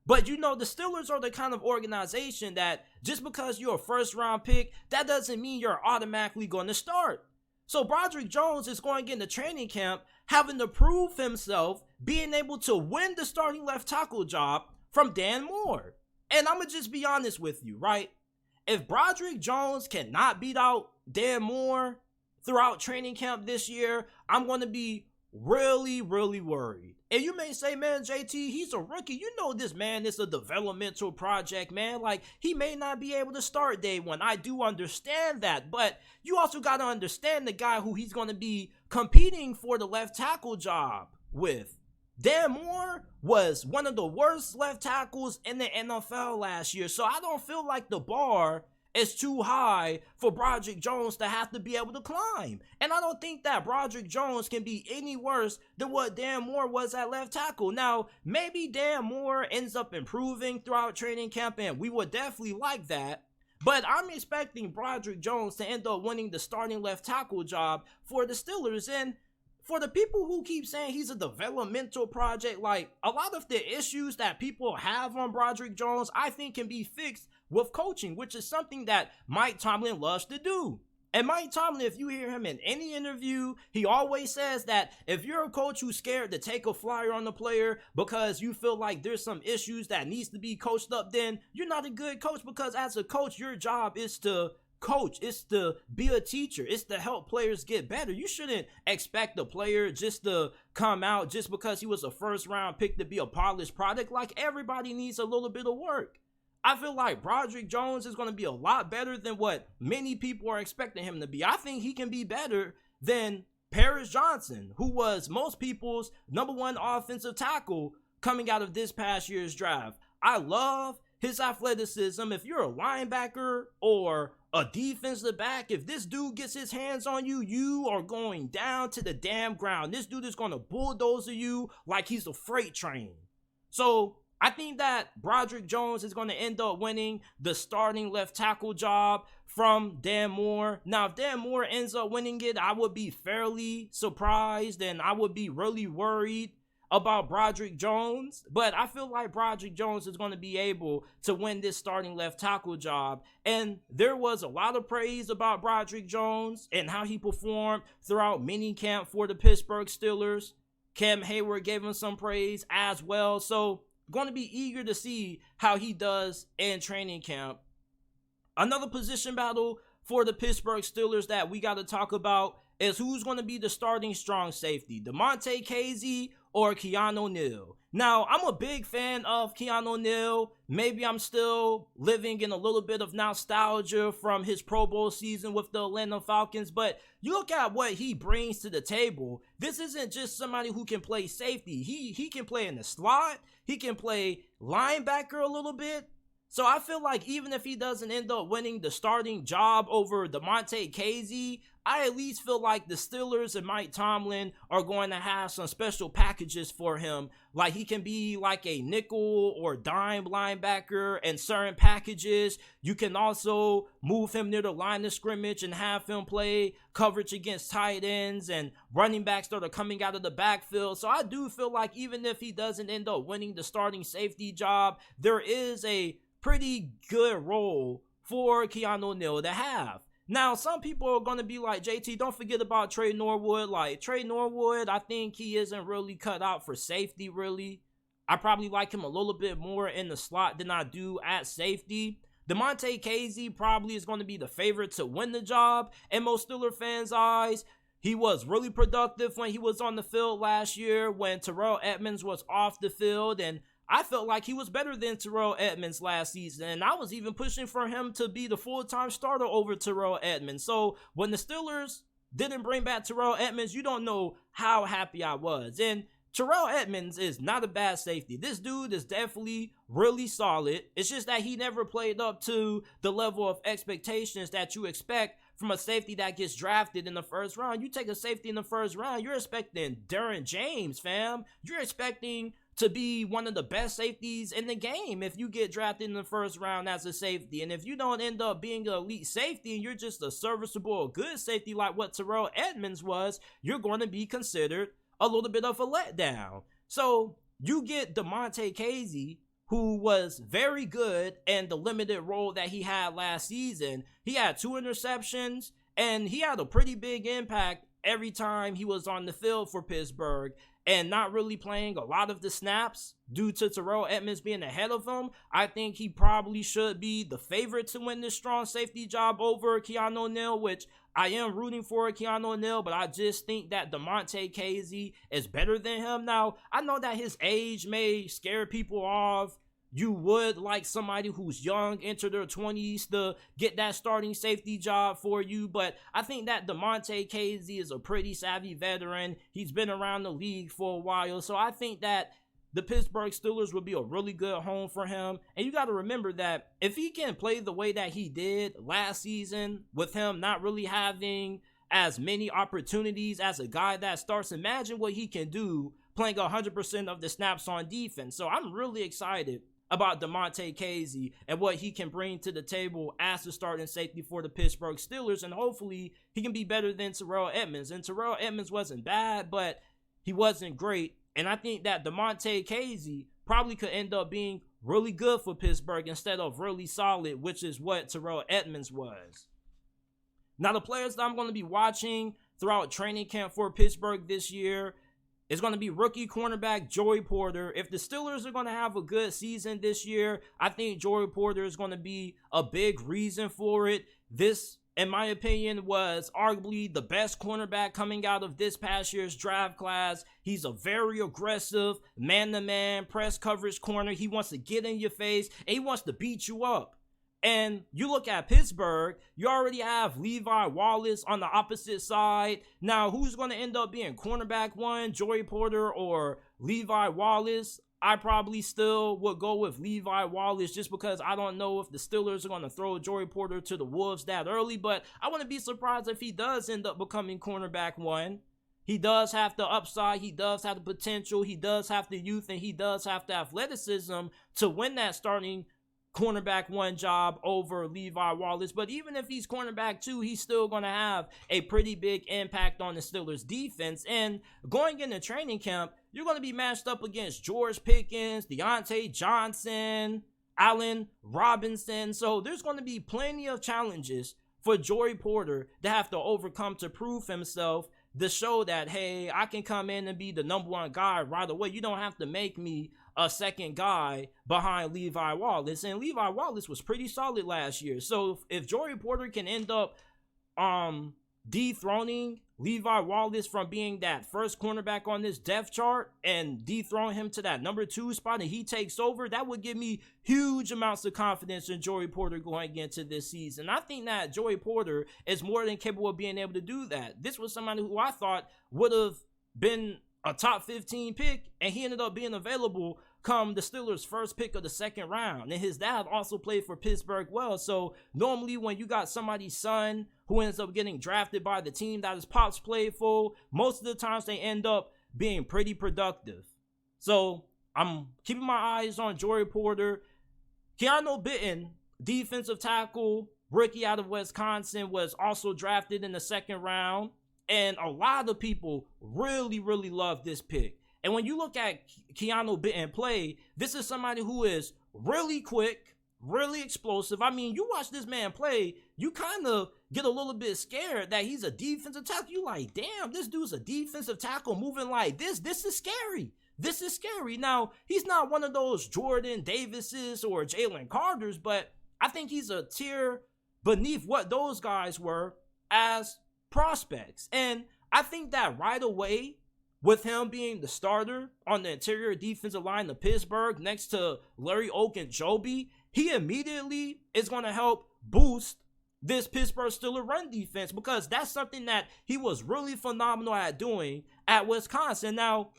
But you know, the Steelers are the kind of organization that just because you're a first round pick, that doesn't mean you're automatically going to start. So Broderick Jones is going into training camp having to prove himself, being able to win the starting left tackle job from Dan Moore. And I'm going to just be honest with you, right? If Broderick Jones cannot beat out Dan Moore throughout training camp this year, I'm going to be really worried. And you may say, man, JT, he's a rookie. You know this man is a developmental project, man. Like, he may not be able to start day one. I do understand that. But you also got to understand the guy who he's going to be competing for the left tackle job with. Dan Moore was one of the worst left tackles in the NFL last year. So I don't feel like the bar is too high for Broderick Jones to have to be able to climb. And I don't think that Broderick Jones can be any worse than what Dan Moore was at left tackle. Now, maybe Dan Moore ends up improving throughout training camp, and we would definitely like that. But I'm expecting Broderick Jones to end up winning the starting left tackle job for the Steelers. And for the people who keep saying he's a developmental project, like, a lot of the issues that people have on Broderick Jones, I think can be fixed with coaching, which is something that Mike Tomlin loves to do. And Mike Tomlin, if you hear him in any interview, he always says that if you're a coach who's scared to take a flyer on the player because you feel like there's some issues that needs to be coached up, then you're not a good coach, because as a coach, your job is to coach. It's to be a teacher. It's to help players get better. You shouldn't expect a player just to come out just because he was a first round pick to be a polished product. Like, everybody needs a little bit of work. I feel like Broderick Jones is going to be a lot better than what many people are expecting him to be. I think he can be better than Paris Johnson, who was most people's #1 offensive tackle coming out of this past year's draft. I love his athleticism. If you're a linebacker or a defensive back, if this dude gets his hands on you, you are going down to the damn ground. This dude is going to bulldoze you like he's a freight train. So I think that Broderick Jones is going to end up winning the starting left tackle job from Dan Moore. Now, if Dan Moore ends up winning it, I would be fairly surprised, and I would be really worried about Broderick Jones. But I feel like Broderick Jones is going to be able to win this starting left tackle job. And there was a lot of praise about Broderick Jones and how he performed throughout minicamp for the Pittsburgh Steelers. Cam Hayward gave him some praise as well. So going to be eager to see how he does in training camp. Another position battle for the Pittsburgh Steelers that we got to talk about is who's going to be the starting strong safety, DeMonte Casey or Keanu Neal. Now, I'm a big fan of Keanu Neal. Maybe I'm still living in a little bit of nostalgia from his Pro Bowl season with the Atlanta Falcons, but you look at what he brings to the table. This isn't just somebody who can play safety. He can play in the slot. He can play linebacker a little bit. So I feel like even if he doesn't end up winning the starting job over DeMonte Casey, I at least feel like the Steelers and Mike Tomlin are going to have some special packages for him. Like, he can be like a nickel or dime linebacker in certain packages. You can also move him near the line of scrimmage and have him play coverage against tight ends and running backs that are coming out of the backfield. So I do feel like even if he doesn't end up winning the starting safety job, there is a pretty good role for Keanu Neal to have. Now, some people are going to be like, JT, don't forget about Trey Norwood. Like, Trey Norwood, I think he isn't really cut out for safety, really. I probably like him a little bit more in the slot than I do at safety. DeMonte Casey probably is going to be the favorite to win the job in most Steelers fans' eyes. He was really productive when he was on the field last year when Terrell Edmunds was off the field, and I felt like he was better than Terrell Edmunds last season, and I was even pushing for him to be the full-time starter over Terrell Edmunds. So when the Steelers didn't bring back Terrell Edmunds, you don't know how happy I was. And Terrell Edmunds is not a bad safety. This dude is definitely really solid. It's just that he never played up to the level of expectations that you expect from a safety that gets drafted in the first round. You take a safety in the first round, you're expecting Derwin James, fam. You're expecting to be one of the best safeties in the game if you get drafted in the first round as a safety. And if you don't end up being an elite safety and you're just a serviceable, good safety like what Terrell Edmunds was, you're going to be considered a little bit of a letdown. So you get DeMonte Casey, who was very good in the limited role that he had last season. He had 2 interceptions, and he had a pretty big impact every time he was on the field for Pittsburgh, and not really playing a lot of the snaps due to Terrell Edmunds being ahead of him. I think he probably should be the favorite to win this strong safety job over Keanu Neal, which I am rooting for Keanu Neal, but I just think that DeMonte Casey is better than him. Now, I know that his age may scare people off. You would like somebody who's young, enter their 20s, to get that starting safety job for you. But I think that DeMonte Casey is a pretty savvy veteran. He's been around the league for a while. So I think that the Pittsburgh Steelers would be a really good home for him. And you got to remember that if he can play the way that he did last season, with him not really having as many opportunities as a guy that starts, imagine what he can do playing 100% of the snaps on defense. So I'm really excited about DeMonte Casey and what he can bring to the table as the starting safety for the Pittsburgh Steelers, and hopefully he can be better than Terrell Edmunds. And Terrell Edmunds wasn't bad, but he wasn't great, and I think that DeMonte Casey probably could end up being really good for Pittsburgh instead of really solid, which is what Terrell Edmunds was. Now, the players that I'm going to be watching throughout training camp for Pittsburgh this year is going to be rookie cornerback Joey Porter. If the Steelers are going to have a good season this year, I think Joey Porter is going to be a big reason for it. This, in my opinion, was arguably the best cornerback coming out of this past year's draft class. He's a very aggressive man-to-man press coverage corner. He wants to get in your face, and he wants to beat you up. And you look at Pittsburgh, you already have Levi Wallace on the opposite side. Now, who's going to end up being cornerback 1, Joey Porter or Levi Wallace? I probably still would go with Levi Wallace just because I don't know if the Steelers are going to throw Joey Porter to the Wolves that early, but I wouldn't be surprised if he does end up becoming cornerback 1. He does have the upside, he does have the potential, he does have the youth, and he does have the athleticism to win that starting cornerback 1 job over Levi Wallace. But even if he's cornerback 2, he's still going to have a pretty big impact on the Steelers defense. And going into training camp, you're going to be matched up against George Pickens, Deontay Johnson, Allen Robinson. So there's going to be plenty of challenges for Joey Porter to have to overcome to prove himself, to show that, hey, I can come in and be the number 1 guy right away. You don't have to make me a second guy behind Levi Wallace. And Levi Wallace was pretty solid last year. So if Joey Porter can end up dethroning Levi Wallace from being that first cornerback on this depth chart and dethrone him to that number 2 spot and he takes over, that would give me huge amounts of confidence in Joey Porter going into this season. I think that Joey Porter is more than capable of being able to do that. This was somebody who I thought would have been a top 15 pick, and he ended up being available come the Steelers' first pick of the second round. And his dad also played for Pittsburgh well. So normally when you got somebody's son who ends up getting drafted by the team that his pops played for, most of the times they end up being pretty productive. So I'm keeping my eyes on Joey Porter. Keanu Bitten, defensive tackle, rookie out of Wisconsin, was also drafted in the second round. And a lot of people really, really love this pick. And when you look at Keanu Bitten play, this is somebody who is really quick, really explosive. I mean, you watch this man play, you kind of get a little bit scared that he's a defensive tackle. You like, damn, this dude's a defensive tackle moving like this. This is scary. This is scary. Now, he's not one of those Jordan Davises or Jalen Carters, but I think he's a tier beneath what those guys were as prospects. And I think that right away, with him being the starter on the interior defensive line of Pittsburgh next to Larry Ogunjobi, he immediately is going to help boost this Pittsburgh Steelers run defense, because that's something that he was really phenomenal at doing at Wisconsin. Now,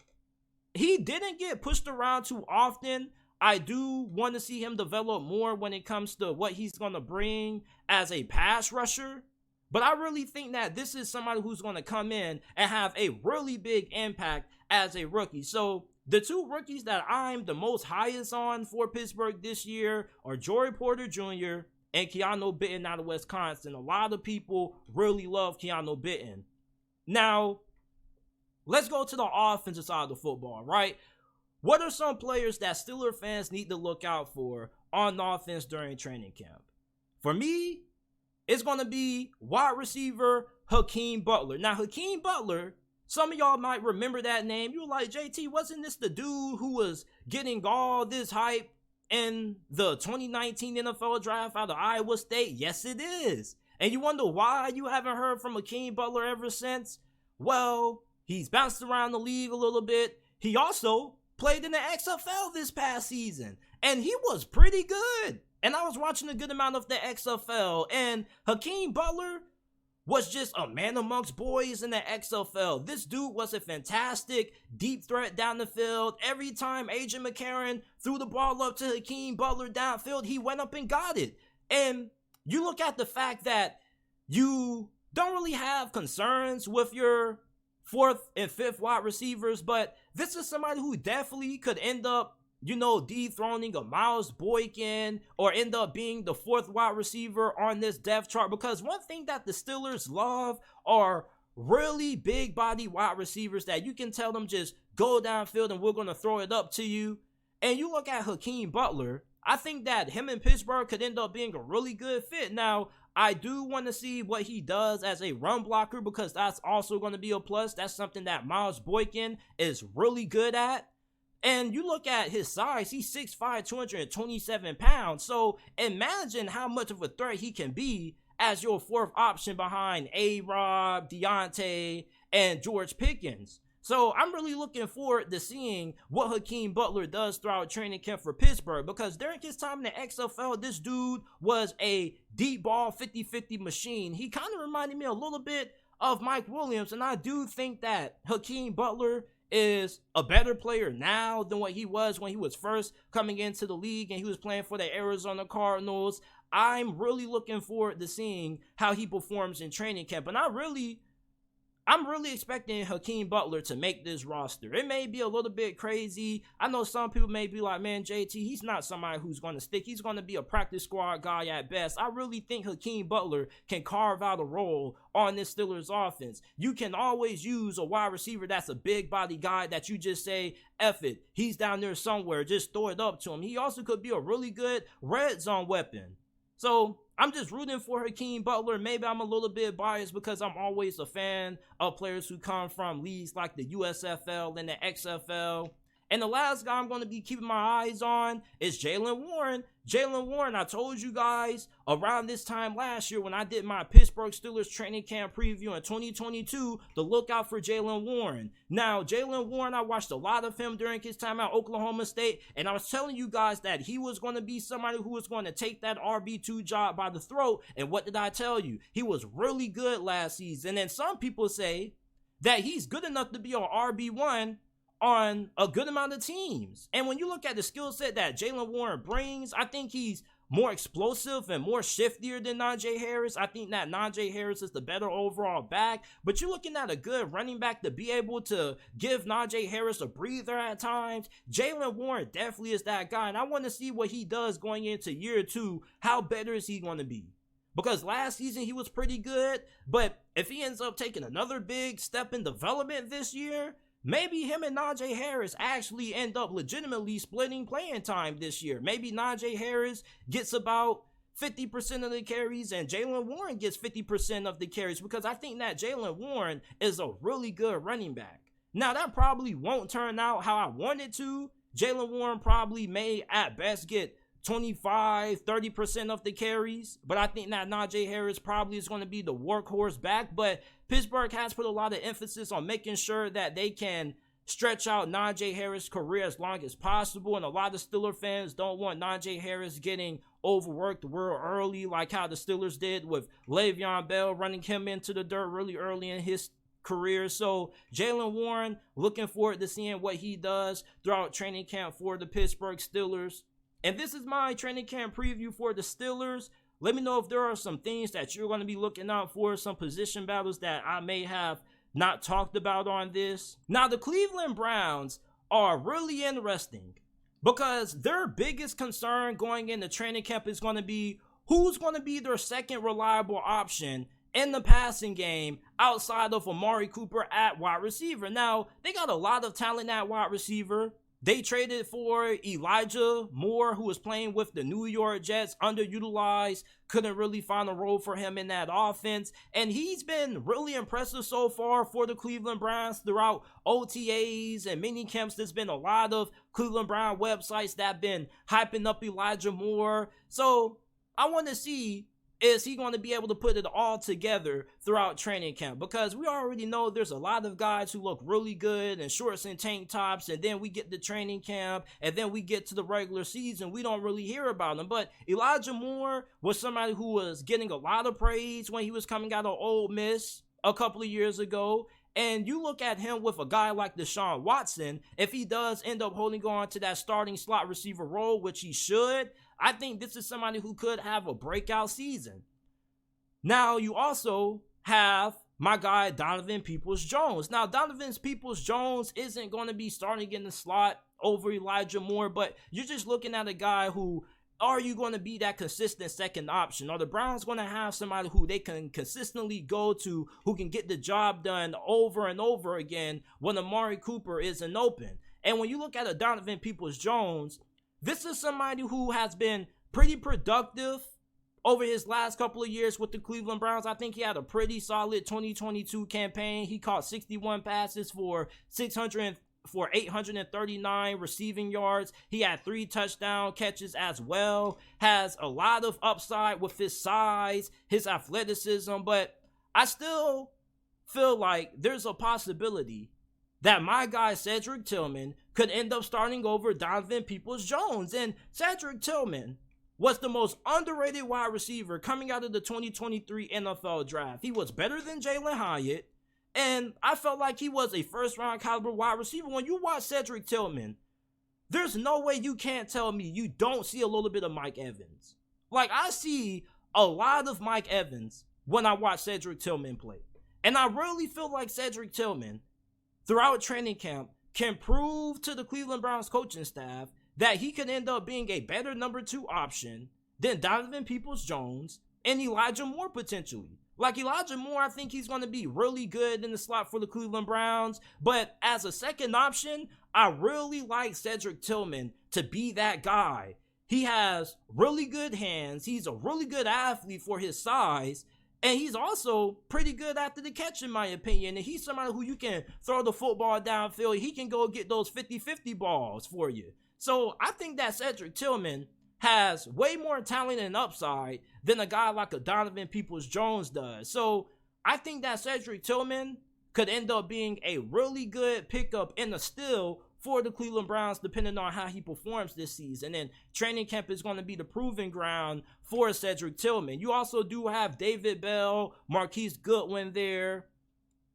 he didn't get pushed around too often. I do want to see him develop more when it comes to what he's going to bring as a pass rusher. But I really think that this is somebody who's going to come in and have a really big impact as a rookie. So The two rookies that I'm the most highest on for Pittsburgh this year are Joey Porter Jr. and Keanu Benton out of Wisconsin. A lot of people really love Keanu Benton. Now, let's go to the offensive side of the football, right? What are some players that Steelers fans need to look out for on offense during training camp? For me, it's going to be wide receiver Hakeem Butler. Now, Hakeem Butler, some of y'all might remember that name. You were like, JT, wasn't this the dude who was getting all this hype in the 2019 NFL draft out of Iowa State? Yes, it is. And you wonder why you haven't heard from Hakeem Butler ever since? Well, he's bounced around the league a little bit. He also played in the XFL this past season, and he was pretty good. And I was watching a good amount of the XFL, and Hakeem Butler was just a man amongst boys in the XFL. This dude was a fantastic deep threat down the field. Every time Agent McCarron threw the ball up to Hakeem Butler downfield, he went up and got it. And you look at the fact that you don't really have concerns with your fourth and fifth wide receivers, but this is somebody who definitely could end up, dethroning a Miles Boykin or end up being the fourth wide receiver on this depth chart. Because one thing that the Steelers love are really big body wide receivers that you can tell them just go downfield and we're going to throw it up to you. And you look at Hakeem Butler, I think that him and Pittsburgh could end up being a really good fit. Now, I do want to see what he does as a run blocker because that's also going to be a plus. That's something that Miles Boykin is really good at. And you look at his size, he's 6'5", 227 pounds. So imagine how much of a threat he can be as your fourth option behind A-Rob, Deontay, and George Pickens. So I'm really looking forward to seeing what Hakeem Butler does throughout training camp for Pittsburgh, because during his time in the XFL, this dude was a deep ball 50-50 machine. He kind of reminded me a little bit of Mike Williams, and I do think that Hakeem Butler is a better player now than what he was when he was first coming into the league and he was playing for the Arizona Cardinals. I'm really looking forward to seeing how he performs in training camp, and I'm really expecting Hakeem Butler to make this roster. It may be a little bit crazy. I know some people may be like, man, JT, he's not somebody who's going to stick. He's going to be a practice squad guy at best. I really think Hakeem Butler can carve out a role on this Steelers offense. You can always use a wide receiver that's a big body guy that you just say, F it, he's down there somewhere, just throw it up to him. He also could be a really good red zone weapon. So I'm just rooting for Hakeem Butler. Maybe I'm a little bit biased because I'm always a fan of players who come from leagues like the USFL and the XFL. And the last guy I'm going to be keeping my eyes on is Jaylen Warren. Jaylen Warren, I told you guys around this time last year when I did my Pittsburgh Steelers training camp preview in 2022 to look out for Jaylen Warren. Now, Jaylen Warren, I watched a lot of him during his time at Oklahoma State, and I was telling you guys that he was going to be somebody who was going to take that RB2 job by the throat. And what did I tell you? He was really good last season. And some people say that he's good enough to be an RB1 on a good amount of teams. And when you look at the skill set that Jaylen Warren brings, I think he's more explosive and more shiftier than Najee Harris. I think that Najee Harris is the better overall back, but you're looking at a good running back to be able to give Najee Harris a breather at times. Jaylen Warren definitely is that guy, and I want to see what he does going into year two. How better is he going to be? Because last season he was pretty good, but if he ends up taking another big step in development this year, maybe him and Najee Harris actually end up legitimately splitting playing time this year. Maybe Najee Harris gets about 50% of the carries and Jaylen Warren gets 50% of the carries, because I think that Jaylen Warren is a really good running back. Now, that probably won't turn out how I want it to. Jaylen Warren probably may at best get 25-30% of the carries, but I think that Najee Harris probably is going to be the workhorse back. But Pittsburgh has put a lot of emphasis on making sure that they can stretch out Najee Harris' career as long as possible, and a lot of Steelers fans don't want Najee Harris getting overworked real early, like how the Steelers did with Le'Veon Bell, running him into the dirt really early in his career. So Jaylen Warren, looking forward to seeing what he does throughout training camp for the Pittsburgh Steelers. And this is my training camp preview for the Steelers. Let me know if there are some things that you're going to be looking out for, some position battles that I may have not talked about on this. Now, the Cleveland Browns are really interesting because their biggest concern going into training camp is going to be who's going to be their second reliable option in the passing game outside of Amari Cooper at wide receiver. Now, they got a lot of talent at wide receiver. They traded for Elijah Moore, who was playing with the New York Jets, underutilized, couldn't really find a role for him in that offense. And he's been really impressive so far for the Cleveland Browns throughout OTAs and mini camps. There's been a lot of Cleveland Brown websites that have been hyping up Elijah Moore. So I want to see, is he going to be able to put it all together throughout training camp? Because we already know there's a lot of guys who look really good in shorts and tank tops, and then we get to training camp, and then we get to the regular season. We don't really hear about them. But Elijah Moore was somebody who was getting a lot of praise when he was coming out of Ole Miss a couple of years ago. And you look at him with a guy like Deshaun Watson, if he does end up holding on to that starting slot receiver role, which he should, I think this is somebody who could have a breakout season. Now, you also have my guy, Donovan Peoples-Jones. Now, Donovan Peoples-Jones isn't going to be starting in the slot over Elijah Moore, but you're just looking at a guy who, are you going to be that consistent second option? Are the Browns going to have somebody who they can consistently go to, who can get the job done over and over again when Amari Cooper isn't open? And when you look at a Donovan Peoples-Jones, this is somebody who has been pretty productive over his last couple of years with the Cleveland Browns. I think he had a pretty solid 2022 campaign. He caught 61 passes for 839 receiving yards. He had 3 touchdown catches as well. Has a lot of upside with his size, his athleticism, but I still feel like there's a possibility that my guy Cedric Tillman could end up starting over Donovan Peoples-Jones. And Cedric Tillman was the most underrated wide receiver coming out of the 2023 NFL draft. He was better than Jalen Hyatt, and I felt like he was a first-round caliber wide receiver. When you watch Cedric Tillman, there's no way you can't tell me you don't see a little bit of Mike Evans. Like, I see a lot of Mike Evans when I watch Cedric Tillman play. And I really feel like Cedric Tillman, throughout training camp, can prove to the Cleveland Browns coaching staff that he could end up being a better number 2 option than Donovan Peoples-Jones and Elijah Moore potentially. Like, Elijah Moore, I think he's going to be really good in the slot for the Cleveland Browns. But as a second option, I really like Cedric Tillman to be that guy. He has really good hands. He's a really good athlete for his size. And he's also pretty good after the catch, in my opinion. And he's somebody who you can throw the football downfield. He can go get those 50-50 balls for you. So I think that Cedric Tillman has way more talent and upside than a guy like a Donovan Peoples-Jones does. So I think that Cedric Tillman could end up being a really good pickup in a steal for the Cleveland Browns, depending on how he performs this season. And training camp is going to be the proving ground for Cedric Tillman. You also do have David Bell, Marquise Goodwin there.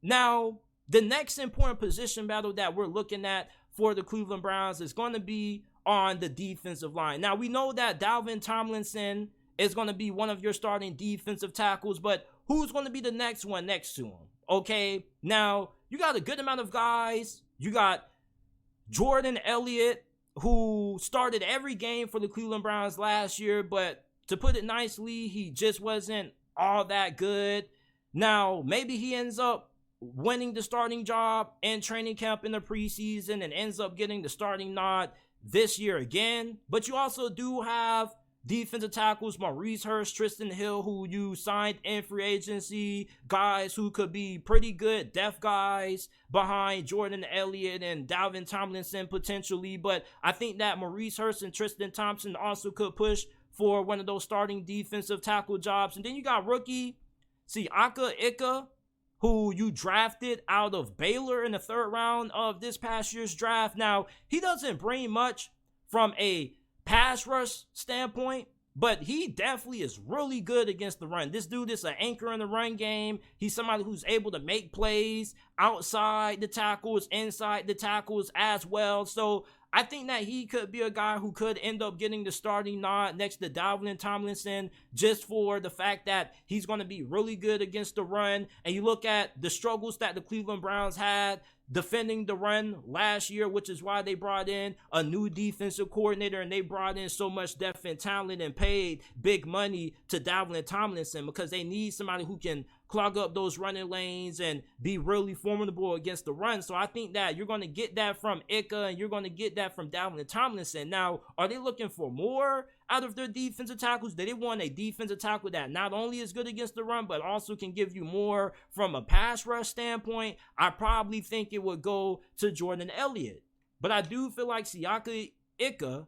Now, the next important position battle that we're looking at for the Cleveland Browns is going to be on the defensive line. Now, we know that Dalvin Tomlinson is going to be one of your starting defensive tackles, but who's going to be the next one next to him? Okay, now, you got a good amount of guys. You got Jordan Elliott, who started every game for the Cleveland Browns last year, but to put it nicely, he just wasn't all that good. Now, maybe he ends up winning the starting job in training camp in the preseason and ends up getting the starting nod this year again. But you also do have defensive tackles, Maurice Hurst, Tristan Hill, who you signed in free agency, guys who could be pretty good depth guys behind Jordan Elliott and Dalvin Tomlinson potentially. But I think that Maurice Hurst and Tristan Thompson also could push for one of those starting defensive tackle jobs. And then you got rookie Siaka Ika, who you drafted out of Baylor in the 3rd round of this past year's draft. Now, he doesn't bring much from a pass rush standpoint, but he definitely is really good against the run. This dude is an anchor in the run game. He's somebody who's able to make plays outside the tackles, inside the tackles as well. So I think that he could be a guy who could end up getting the starting nod next to Dalvin Tomlinson, just for the fact that he's going to be really good against the run. And you look at the struggles that the Cleveland Browns had defending the run last year, which is why they brought in a new defensive coordinator, and they brought in so much depth and talent and paid big money to Dalvin Tomlinson, because they need somebody who can clog up those running lanes and be really formidable against the run. So I think that you're going to get that from Ika, and you're going to get that from Dalvin Tomlinson. Now, are they looking for more out of their defensive tackles? They want a defensive tackle that not only is good against the run, but also can give you more from a pass rush standpoint. I probably think it would go to Jordan Elliott. But I do feel like Siaki Ika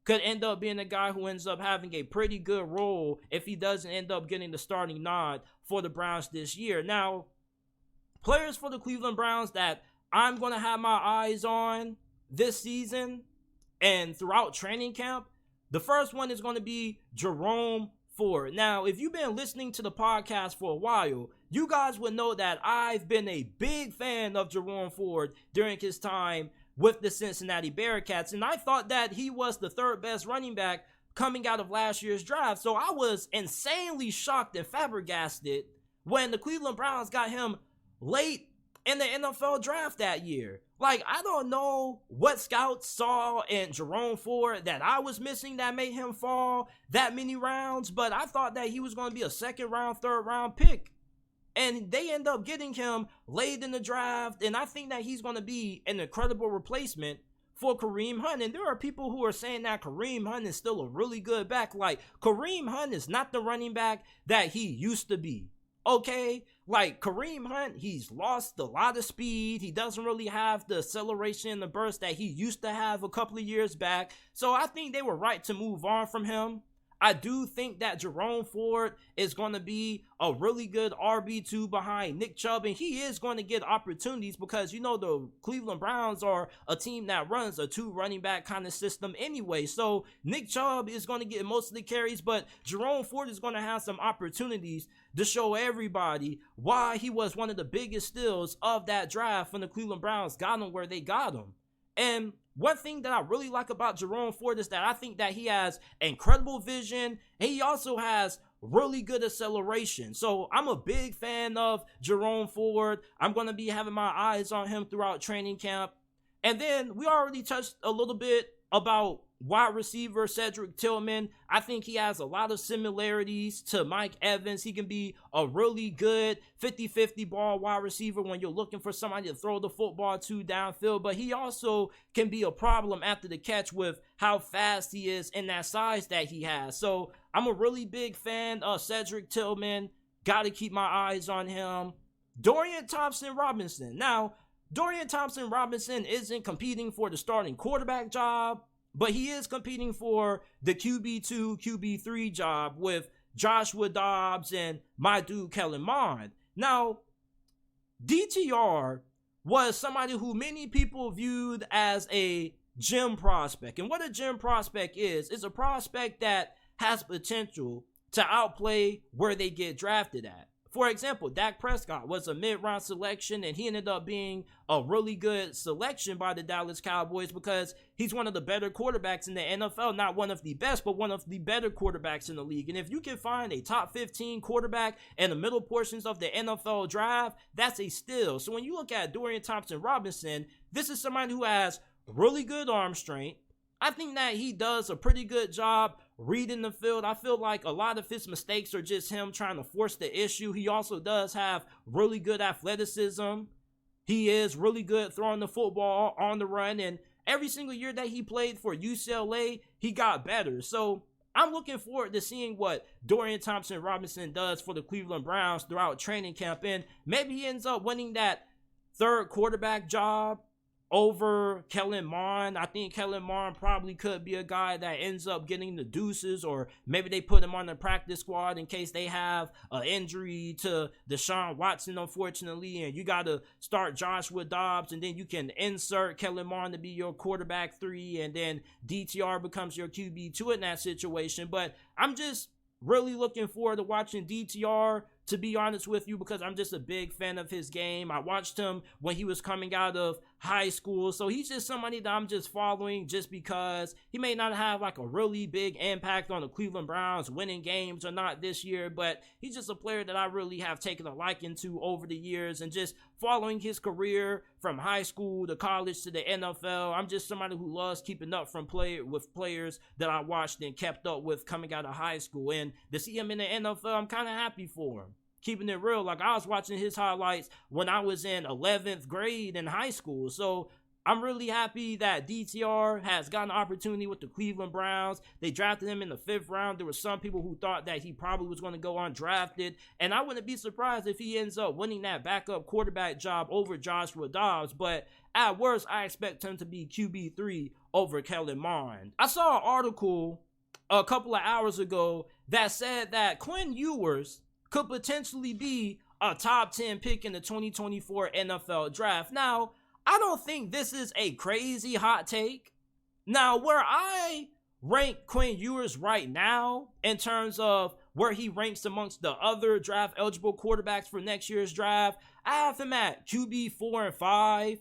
could end up being a guy who ends up having a pretty good role if he doesn't end up getting the starting nod for the Browns this year. Now, players for the Cleveland Browns that I'm going to have my eyes on this season and throughout training camp, the first one is going to be Jerome Ford. Now, if you've been listening to the podcast for a while, you guys would know that I've been a big fan of Jerome Ford during his time with the Cincinnati Bearcats, and I thought that he was the third best running back coming out of last year's draft. So I was insanely shocked and flabbergasted when the Cleveland Browns got him late in the NFL draft that year. Like, I don't know what scouts saw in Jerome Ford that I was missing that made him fall that many rounds, but I thought that he was going to be a second round, third round pick. And they end up getting him late in the draft, and I think that he's going to be an incredible replacement for Kareem Hunt. And there are people who are saying that Kareem Hunt is still a really good back. Like, Kareem Hunt is not the running back that he used to be. Okay? Like, Kareem Hunt, he's lost a lot of speed. He doesn't really have the acceleration and the burst that he used to have a couple of years back. So I think they were right to move on from him. I do think that Jerome Ford is going to be a really good RB2 behind Nick Chubb, and he is going to get opportunities because, you know, the Cleveland Browns are a team that runs a two running back kind of system anyway. So Nick Chubb is going to get most of the carries, but Jerome Ford is going to have some opportunities to show everybody why he was one of the biggest steals of that draft when the Cleveland Browns got him where they got him. And one thing that I really like about Jerome Ford is that I think that he has incredible vision, and he also has really good acceleration. So I'm a big fan of Jerome Ford. I'm going to be having my eyes on him throughout training camp. And then we already touched a little bit about wide receiver Cedric Tillman. I think he has a lot of similarities to Mike Evans. He can be a really good 50-50 ball wide receiver when you're looking for somebody to throw the football to downfield, but he also can be a problem after the catch with how fast he is and that size that he has. So I'm a really big fan of Cedric Tillman. Got to keep my eyes on him. Dorian Thompson-Robinson. Now, Dorian Thompson-Robinson isn't competing for the starting quarterback job, but he is competing for the QB2, QB3 job with Joshua Dobbs and my dude Kellen Mond. Now, DTR was somebody who many people viewed as a gem prospect. And what a gem prospect is a prospect that has potential to outplay where they get drafted at. For example, Dak Prescott was a mid-round selection, and he ended up being a really good selection by the Dallas Cowboys because he's one of the better quarterbacks in the NFL. Not one of the best, but one of the better quarterbacks in the league. And if you can find a top 15 quarterback in the middle portions of the NFL draft, that's a steal. So when you look at Dorian Thompson-Robinson, this is somebody who has really good arm strength. I think that he does a pretty good job reading the field. I feel like a lot of his mistakes are just him trying to force the issue. He also does have really good athleticism. He is really good throwing the football on the run, and every single year that he played for UCLA, he got better. So I'm looking forward to seeing what Dorian Thompson-Robinson does for the Cleveland Browns throughout training camp, and maybe he ends up winning that third quarterback job over Kellen Mond. I think Kellen Mond probably could be a guy that ends up getting the deuces, or maybe they put him on the practice squad in case they have an injury to Deshaun Watson, unfortunately, and you got to start Joshua Dobbs, and then you can insert Kellen Mond to be your quarterback 3, and then DTR becomes your QB2 in that situation. But I'm just really looking forward to watching DTR to be honest with you, because I'm just a big fan of his game. I watched him when he was coming out of high school, so he's just somebody that I'm just following just because he may not have like a really big impact on the Cleveland Browns winning games or not this year, but he's just a player that I really have taken a liking to over the years, and just following his career from high school to college to the NFL. I'm just somebody who loves keeping up with players that I watched and kept up with coming out of high school, and to see him in the NFL, I'm kind of happy for him. Keeping it real, like I was watching his highlights when I was in 11th grade in high school, so I'm really happy that DTR has gotten an opportunity with the Cleveland Browns. They drafted him in the 5th round. There were some people who thought that he probably was going to go undrafted, and I wouldn't be surprised if he ends up winning that backup quarterback job over Joshua Dobbs, but at worst, I expect him to be QB3 over Kellen Mond. I saw an article a couple of hours ago that said that Quinn Ewers could potentially be a top 10 pick in the 2024 NFL draft. Now, I don't think this is a crazy hot take. Now, where I rank Quinn Ewers right now in terms of where he ranks amongst the other draft eligible quarterbacks for next year's draft, I have him at QB 4 and 5.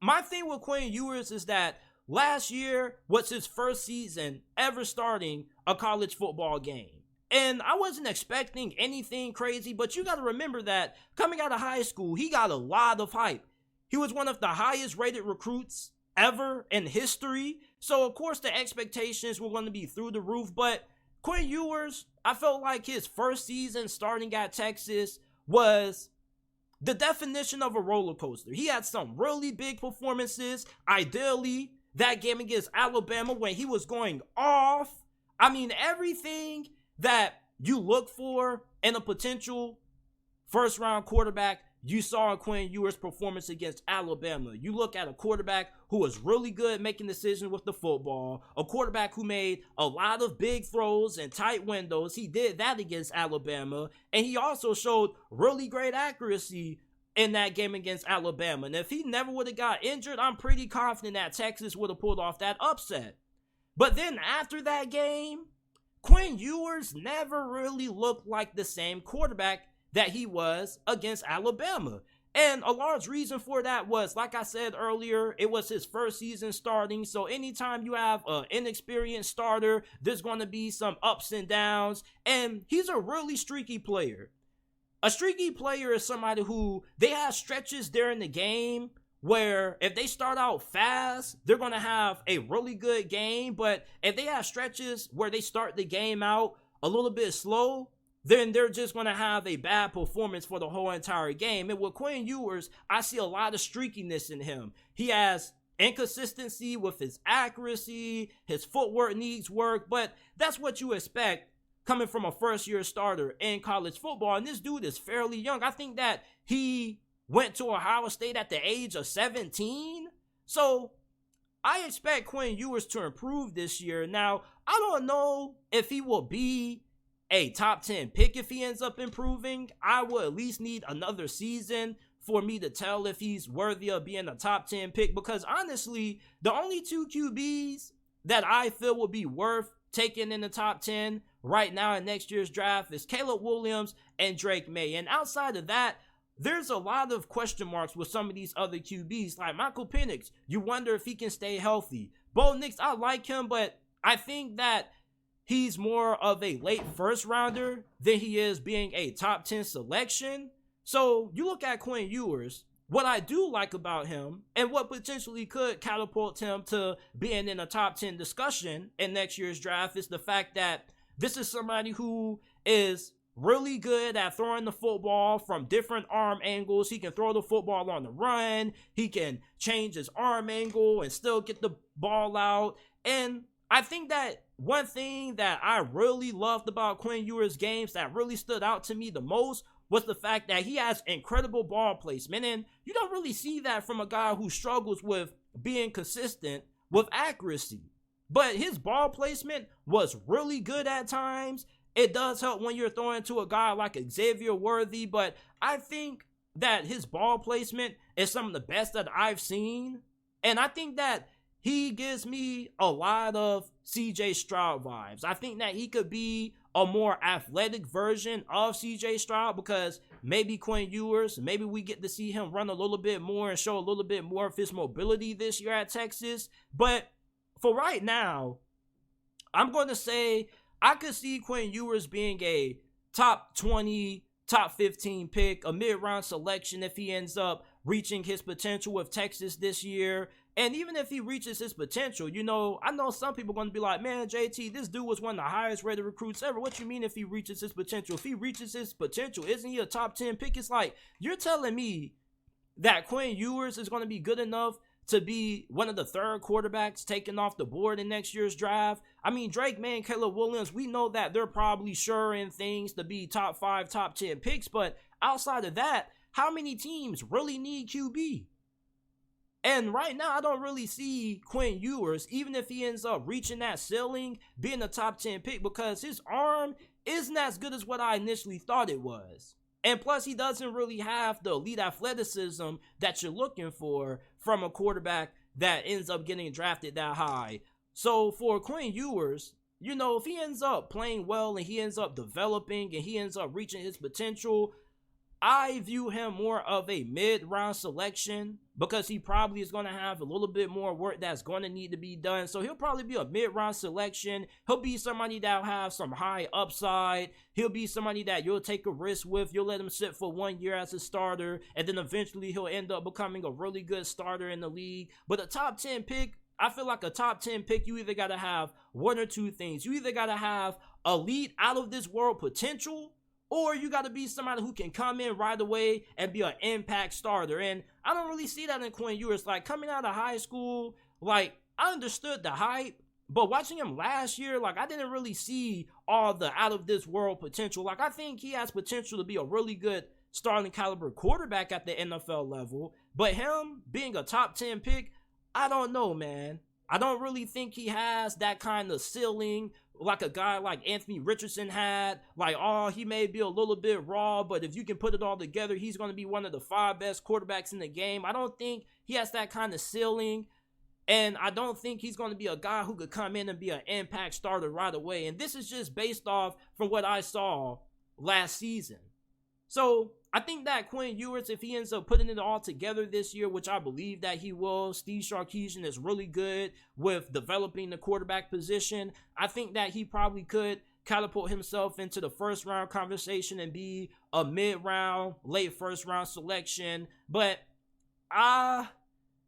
My thing with Quinn Ewers is that last year was his first season ever starting a college football game. And I wasn't expecting anything crazy, but you got to remember that coming out of high school, he got a lot of hype. He was one of the highest rated recruits ever in history. So, of course, the expectations were going to be through the roof. But Quinn Ewers, I felt like his first season starting at Texas was the definition of a roller coaster. He had some really big performances. Ideally, that game against Alabama when he was going off. I mean, everything that you look for in a potential first-round quarterback, you saw in Quinn Ewers' performance against Alabama. You look at a quarterback who was really good at making decisions with the football, a quarterback who made a lot of big throws and tight windows. He did that against Alabama, and he also showed really great accuracy in that game against Alabama. And if he never would have got injured, I'm pretty confident that Texas would have pulled off that upset. But then after that game, Quinn Ewers never really looked like the same quarterback that he was against Alabama. And a large reason for that was, like I said earlier, it was his first season starting. So anytime you have an inexperienced starter, there's going to be some ups and downs. And he's a really streaky player. A streaky player is somebody who, they have stretches during the game where if they start out fast, they're going to have a really good game. But if they have stretches where they start the game out a little bit slow, then they're just going to have a bad performance for the whole entire game. And with Quinn Ewers, I see a lot of streakiness in him. He has inconsistency with his accuracy, his footwork needs work, but that's what you expect coming from a first-year starter in college football. And this dude is fairly young. I think that he went to Ohio State at the age of 17. So I expect Quinn Ewers to improve this year. Now, I don't know if he will be a top 10 pick if he ends up improving. I will at least need another season for me to tell if he's worthy of being a top 10 pick, because honestly, the only two QBs that I feel will be worth taking in the top 10 right now in next year's draft is Caleb Williams and Drake May. And outside of that, there's a lot of question marks with some of these other QBs, like Michael Penix. You wonder if he can stay healthy. Bo Nix, I like him, but I think that he's more of a late first rounder than he is being a top 10 selection. So you look at Quinn Ewers, what I do like about him and what potentially could catapult him to being in a top 10 discussion in next year's draft is the fact that this is somebody who is really good at throwing the football from different arm angles. He can throw the football on the run. He can change his arm angle and still get the ball out. And I think that one thing that I really loved about Quinn Ewers' games that really stood out to me the most was the fact that he has incredible ball placement. And you don't really see that from a guy who struggles with being consistent with accuracy. But his ball placement was really good at times. It does help when you're throwing to a guy like Xavier Worthy, but I think that his ball placement is some of the best that I've seen. And I think that he gives me a lot of CJ Stroud vibes. I think that he could be a more athletic version of CJ Stroud, because maybe Quinn Ewers, maybe we get to see him run a little bit more and show a little bit more of his mobility this year at Texas. But for right now, I'm going to say I could see Quinn Ewers being a top 20, top 15 pick, a mid-round selection if he ends up reaching his potential with Texas this year. And even if he reaches his potential, you know, I know some people are going to be like, man, JT, this dude was one of the highest rated recruits ever. What you mean if he reaches his potential? If he reaches his potential, isn't he a top 10 pick? It's like, you're telling me that Quinn Ewers is going to be good enough to be one of the third quarterbacks taken off the board in next year's draft? I mean, Drake May and Caleb Williams, we know that they're probably sure in things to be top 5, top 10 picks. But outside of that, how many teams really need QB? And right now, I don't really see Quinn Ewers, even if he ends up reaching that ceiling, being a top 10 pick, because his arm isn't as good as what I initially thought it was. And plus, he doesn't really have the elite athleticism that you're looking for from a quarterback that ends up getting drafted that high. So for Quinn Ewers, you know, if he ends up playing well and he ends up developing and he ends up reaching his potential, I view him more of a mid-round selection, because he probably is going to have a little bit more work that's going to need to be done. So he'll probably be a mid-round selection. He'll be somebody that'll have some high upside. He'll be somebody that you'll take a risk with. You'll let him sit for 1 year as a starter, and then eventually he'll end up becoming a really good starter in the league. But a top 10 pick, I feel like a top 10 pick, you either got to have one or two things. You either got to have elite, out-of-this-world potential, or you got to be somebody who can come in right away and be an impact starter. And I don't really see that in Quinn Ewers. Like, coming out of high school, like, I understood the hype, but watching him last year, like, I didn't really see all the out-of-this-world potential. Like, I think he has potential to be a really good starting caliber quarterback at the NFL level, but him being a top 10 pick, I don't know, man. I don't really think he has that kind of ceiling like a guy like Anthony Richardson had. Like, oh, he may be a little bit raw, but if you can put it all together, he's going to be one of the 5 best quarterbacks in the game. I don't think he has that kind of ceiling, and I don't think he's going to be a guy who could come in and be an impact starter right away. And this is just based off from what I saw last season. So I think that Quinn Ewers, if he ends up putting it all together this year, which I believe that he will, Steve Sarkisian is really good with developing the quarterback position. I think that he probably could catapult himself into the first round conversation and be a mid-round, late first round selection. But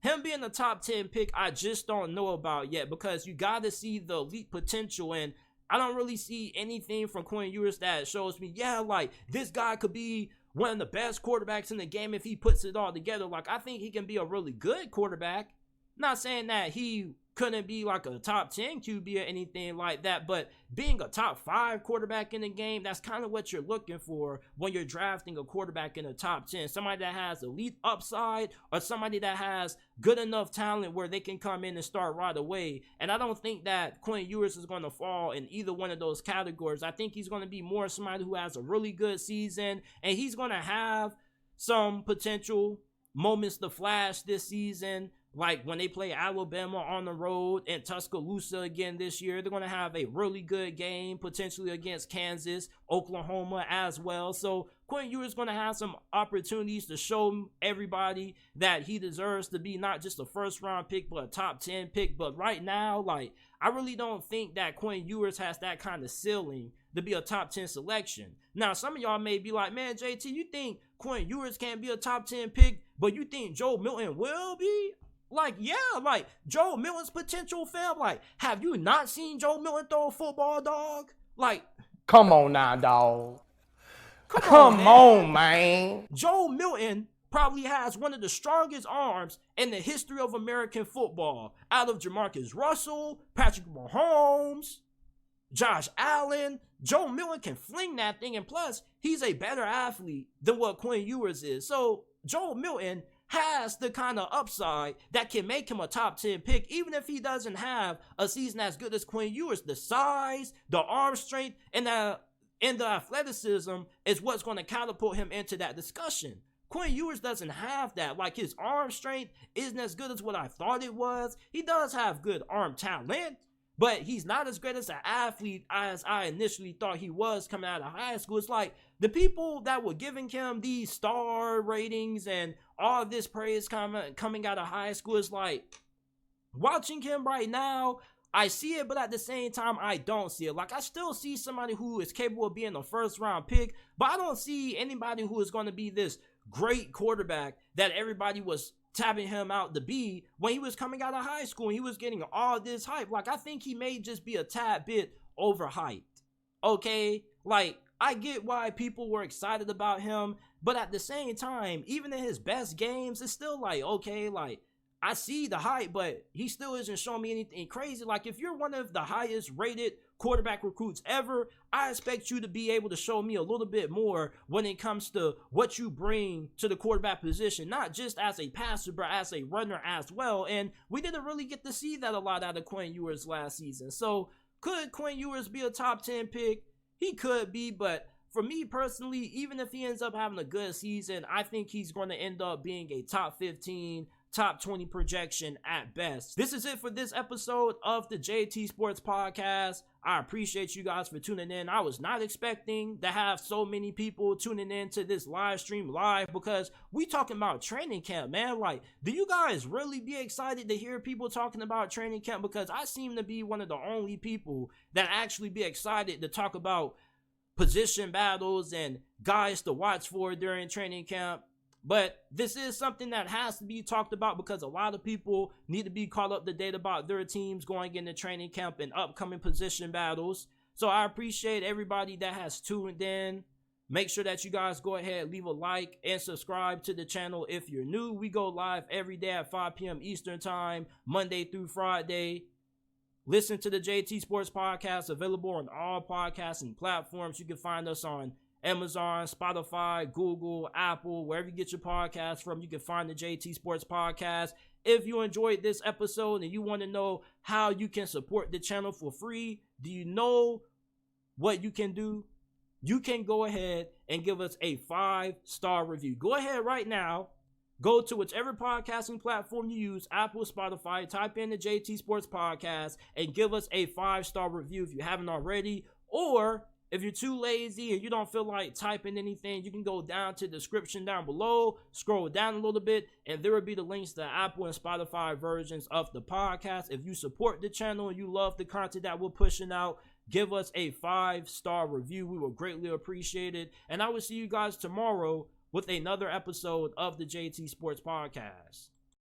him being a top 10 pick, I just don't know about yet, because you got to see the elite potential, and I don't really see anything from Quinn Ewers that shows me, yeah, like, this guy could be one of the best quarterbacks in the game if he puts it all together. Like, I think he can be a really good quarterback. Not saying that he couldn't be like a top 10 QB or anything like that, but being a top 5 quarterback in the game, that's kind of what you're looking for when you're drafting a quarterback in the top 10. Somebody that has elite upside, or somebody that has good enough talent where they can come in and start right away. And I don't think that Quinn Ewers is going to fall in either one of those categories. I think he's going to be more somebody who has a really good season, and he's going to have some potential moments to flash this season. Like when they play Alabama on the road and Tuscaloosa again this year, they're going to have a really good game, potentially against Kansas, Oklahoma as well. So Quinn Ewers is going to have some opportunities to show everybody that he deserves to be not just a first round pick, but a top 10 pick. But right now, like, I really don't think that Quinn Ewers has that kind of ceiling to be a top 10 selection. Now, some of y'all may be like, man, JT, you think Quinn Ewers can't be a top 10 pick, but you think Joe Milton will be? Like, yeah, like, Joe Milton's potential, fam. Like, have you not seen Joe Milton throw a football, dog? Like, come on now, dog. Come on, man. Joe Milton probably has one of the strongest arms in the history of American football. Out of Jamarcus Russell, Patrick Mahomes, Josh Allen, Joe Milton can fling that thing, and plus, he's a better athlete than what Quinn Ewers is. So, Joe Milton has the kind of upside that can make him a top 10 pick, even if he doesn't have a season as good as Quinn Ewers. The size, the arm strength, and the athleticism is what's going to catapult him into that discussion. Quinn Ewers doesn't have that. Like, his arm strength isn't as good as what I thought it was. He does have good arm talent, but he's not as great as an athlete as I initially thought he was coming out of high school. It's like the people that were giving him these star ratings and all this praise coming out of high school is like, watching him right now, I see it, but at the same time, I don't see it. Like, I still see somebody who is capable of being a first-round pick, but I don't see anybody who is going to be this great quarterback that everybody was tapping him out to be when he was coming out of high school and he was getting all this hype. Like, I think he may just be a tad bit overhyped, okay? Like, I get why people were excited about him, but at the same time, even in his best games, it's still like, okay, like, I see the hype, but he still isn't showing me anything crazy. Like, if you're one of the highest rated quarterback recruits ever, I expect you to be able to show me a little bit more when it comes to what you bring to the quarterback position, not just as a passer, but as a runner as well. And we didn't really get to see that a lot out of Quinn Ewers last season. So could Quinn Ewers be a top 10 pick? He could be, but for me personally, even if he ends up having a good season, I think he's going to end up being a top 15, top 20 projection at best. This is it for this episode of the JT Sports Podcast. I appreciate you guys for tuning in. I was not expecting to have so many people tuning in to this live stream live because we talking about training camp, man. Like, do you guys really be excited to hear people talking about training camp? Because I seem to be one of the only people that actually be excited to talk about position battles and guys to watch for during training camp. But this is something that has to be talked about because a lot of people need to be caught up to date about their teams going into training camp and upcoming position battles. So I appreciate everybody that has tuned in. Make sure that you guys go ahead, leave a like, and subscribe to the channel if you're new. We go live every day at 5 p.m. Eastern Time, Monday through Friday. Listen to the JT Sports Podcast, available on all podcasting platforms. You can find us on Amazon, Spotify, Google, Apple, wherever you get your podcast from, you can find the JT Sports Podcast. If you enjoyed this episode and you want to know how you can support the channel for free, do you know what you can do? You can go ahead and give us a 5-star review. Go ahead right now. Go to whichever podcasting platform you use, Apple, Spotify, type in the JT Sports Podcast and give us a 5-star review if you haven't already. Or if you're too lazy and you don't feel like typing anything, you can go down to the description down below, scroll down a little bit, and there will be the links to Apple and Spotify versions of the podcast. If you support the channel and you love the content that we're pushing out, give us a 5-star review. We will greatly appreciate it. And I will see you guys tomorrow with another episode of the JT Sports Podcast.